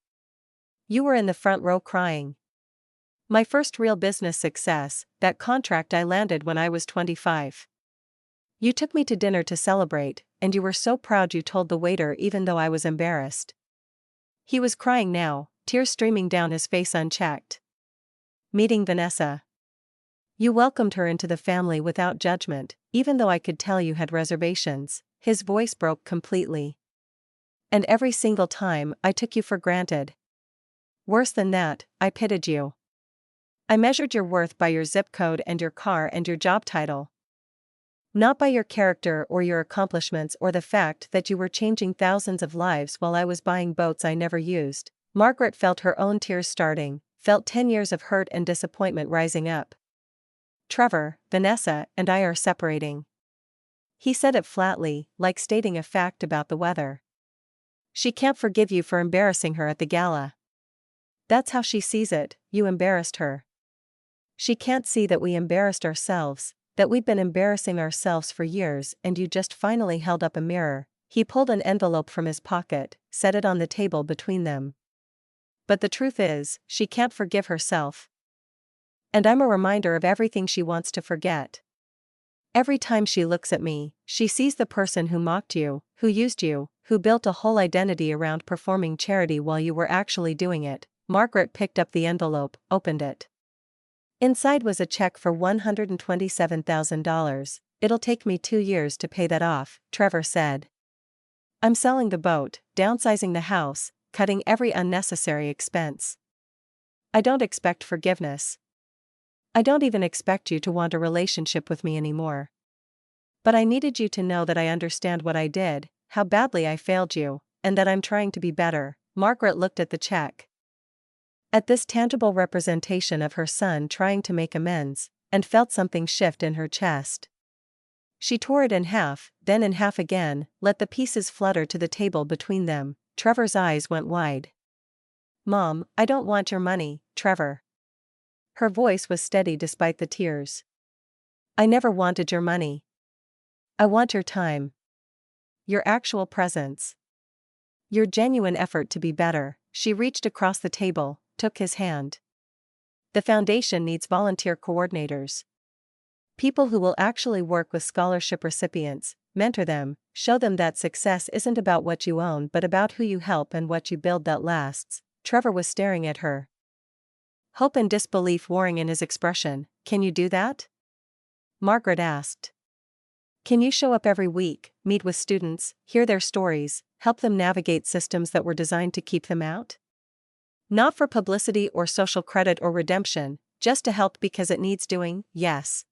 Speaker 1: You were in the front row crying. My first real business success, that contract I landed when I was 25. You took me to dinner to celebrate, and you were so proud you told the waiter even though I was embarrassed." He was crying now, tears streaming down his face unchecked. "Meeting Vanessa. You welcomed her into the family without judgment, even though I could tell you had reservations." His voice broke completely. "And every single time, I took you for granted. Worse than that, I pitied you. I measured your worth by your zip code and your car and your job title. Not by your character or your accomplishments or the fact that you were changing thousands of lives while I was buying boats I never used." Margaret felt her own tears starting, felt 10 years of hurt and disappointment rising up. "Trevor, Vanessa, and I are separating." He said it flatly, like stating a fact about the weather. "She can't forgive you for embarrassing her at the gala." That's how she sees it, you embarrassed her. She can't see that we embarrassed ourselves, that we'd been embarrassing ourselves for years and you just finally held up a mirror. He pulled an envelope from his pocket, set it on the table between them. But the truth is, she can't forgive herself. And I'm a reminder of everything she wants to forget. Every time she looks at me, she sees the person who mocked you, who used you, who built a whole identity around performing charity while you were actually doing it. Margaret picked up the envelope, opened it. Inside was a check for $127,000. It'll take me 2 years to pay that off, Trevor said. I'm selling the boat, downsizing the house, cutting every unnecessary expense. I don't expect forgiveness. I don't even expect you to want a relationship with me anymore. But I needed you to know that I understand what I did, how badly I failed you, and that I'm trying to be better. Margaret looked at the check. At this tangible representation of her son trying to make amends, and felt something shift in her chest. She tore it in half, then in half again, let the pieces flutter to the table between them. Trevor's eyes went wide. Mom, I don't want your money, Trevor. Her voice was steady despite the tears. I never wanted your money. I want your time. Your actual presence. Your genuine effort to be better. She reached across the table, took his hand. The foundation needs volunteer coordinators. People who will actually work with scholarship recipients, mentor them, show them that success isn't about what you own but about who you help and what you build that lasts. Trevor was staring at her. Hope and disbelief warring in his expression. Can you do that? Margaret asked. Can you show up every week, meet with students, hear their stories, help them navigate systems that were designed to keep them out? Not for publicity or social credit or redemption, just to help because it needs doing. Yes.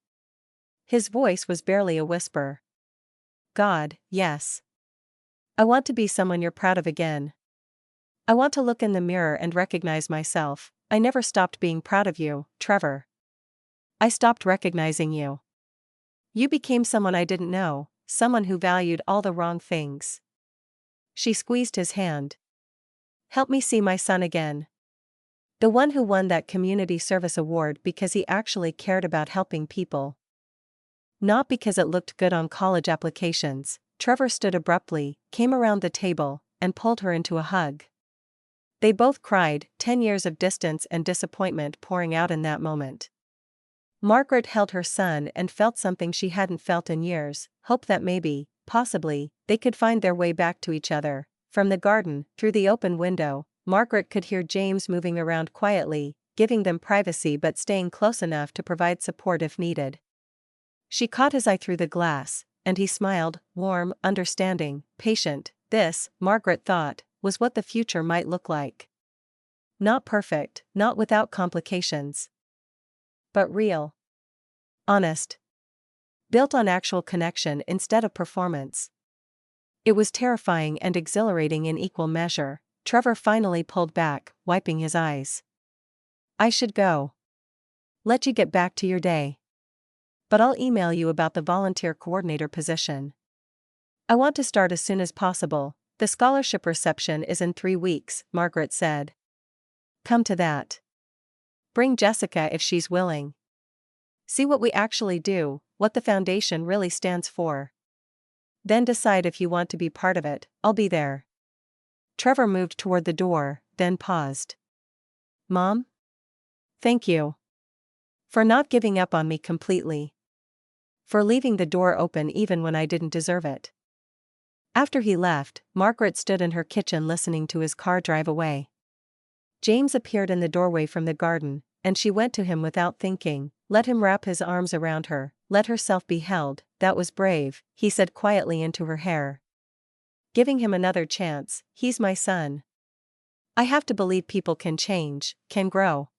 Speaker 1: His voice was barely a whisper. God, yes. I want to be someone you're proud of again. I want to look in the mirror and recognize myself. I never stopped being proud of you, Trevor. I stopped recognizing you. You became someone I didn't know, someone who valued all the wrong things. She squeezed his hand. Help me see my son again. The one who won that community service award because he actually cared about helping people. Not because it looked good on college applications. Trevor stood abruptly, came around the table, and pulled her into a hug. They both cried, 10 years of distance and disappointment pouring out in that moment. Margaret held her son and felt something she hadn't felt in years, hope that maybe, possibly, they could find their way back to each other. From the garden, through the open window, Margaret could hear James moving around quietly, giving them privacy but staying close enough to provide support if needed. She caught his eye through the glass, and he smiled, warm, understanding, patient. This, Margaret thought, was what the future might look like. Not perfect, not without complications. But real. Honest. Built on actual connection instead of performance. It was terrifying and exhilarating in equal measure. Trevor finally pulled back, wiping his eyes. I should go. Let you get back to your day. But I'll email you about the volunteer coordinator position. I want to start as soon as possible. The scholarship reception is in 3 weeks, Margaret said. Come to that. Bring Jessica if she's willing. See what we actually do, what the foundation really stands for. Then decide if you want to be part of it. I'll be there. Trevor moved toward the door, then paused. Mom? Thank you. For not giving up on me completely. For leaving the door open even when I didn't deserve it. After he left, Margaret stood in her kitchen listening to his car drive away. James appeared in the doorway from the garden, and she went to him without thinking, let him wrap his arms around her, let herself be held. That was brave, he said quietly into her hair. Giving him another chance. He's my son. I have to believe people can change, can grow.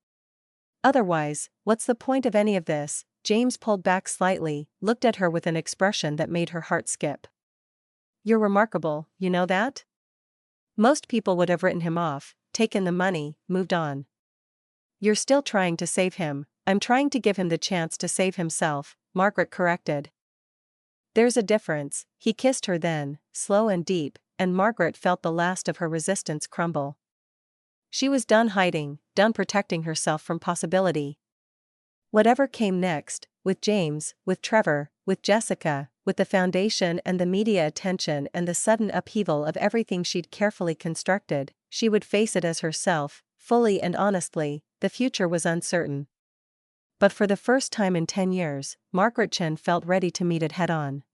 Speaker 1: Otherwise, what's the point of any of this? James pulled back slightly, looked at her with an expression that made her heart skip. You're remarkable, you know that? Most people would have written him off, taken the money, moved on. You're still trying to save him. I'm trying to give him the chance to save himself, Margaret corrected. There's a difference. He kissed her then, slow and deep, and Margaret felt the last of her resistance crumble. She was done hiding, done protecting herself from possibility. Whatever came next, with James, with Trevor, with Jessica, with the foundation and the media attention and the sudden upheaval of everything she'd carefully constructed, she would face it as herself, fully and honestly. The future was uncertain. But for the first time in 10 years, Margaret Chen felt ready to meet it head-on.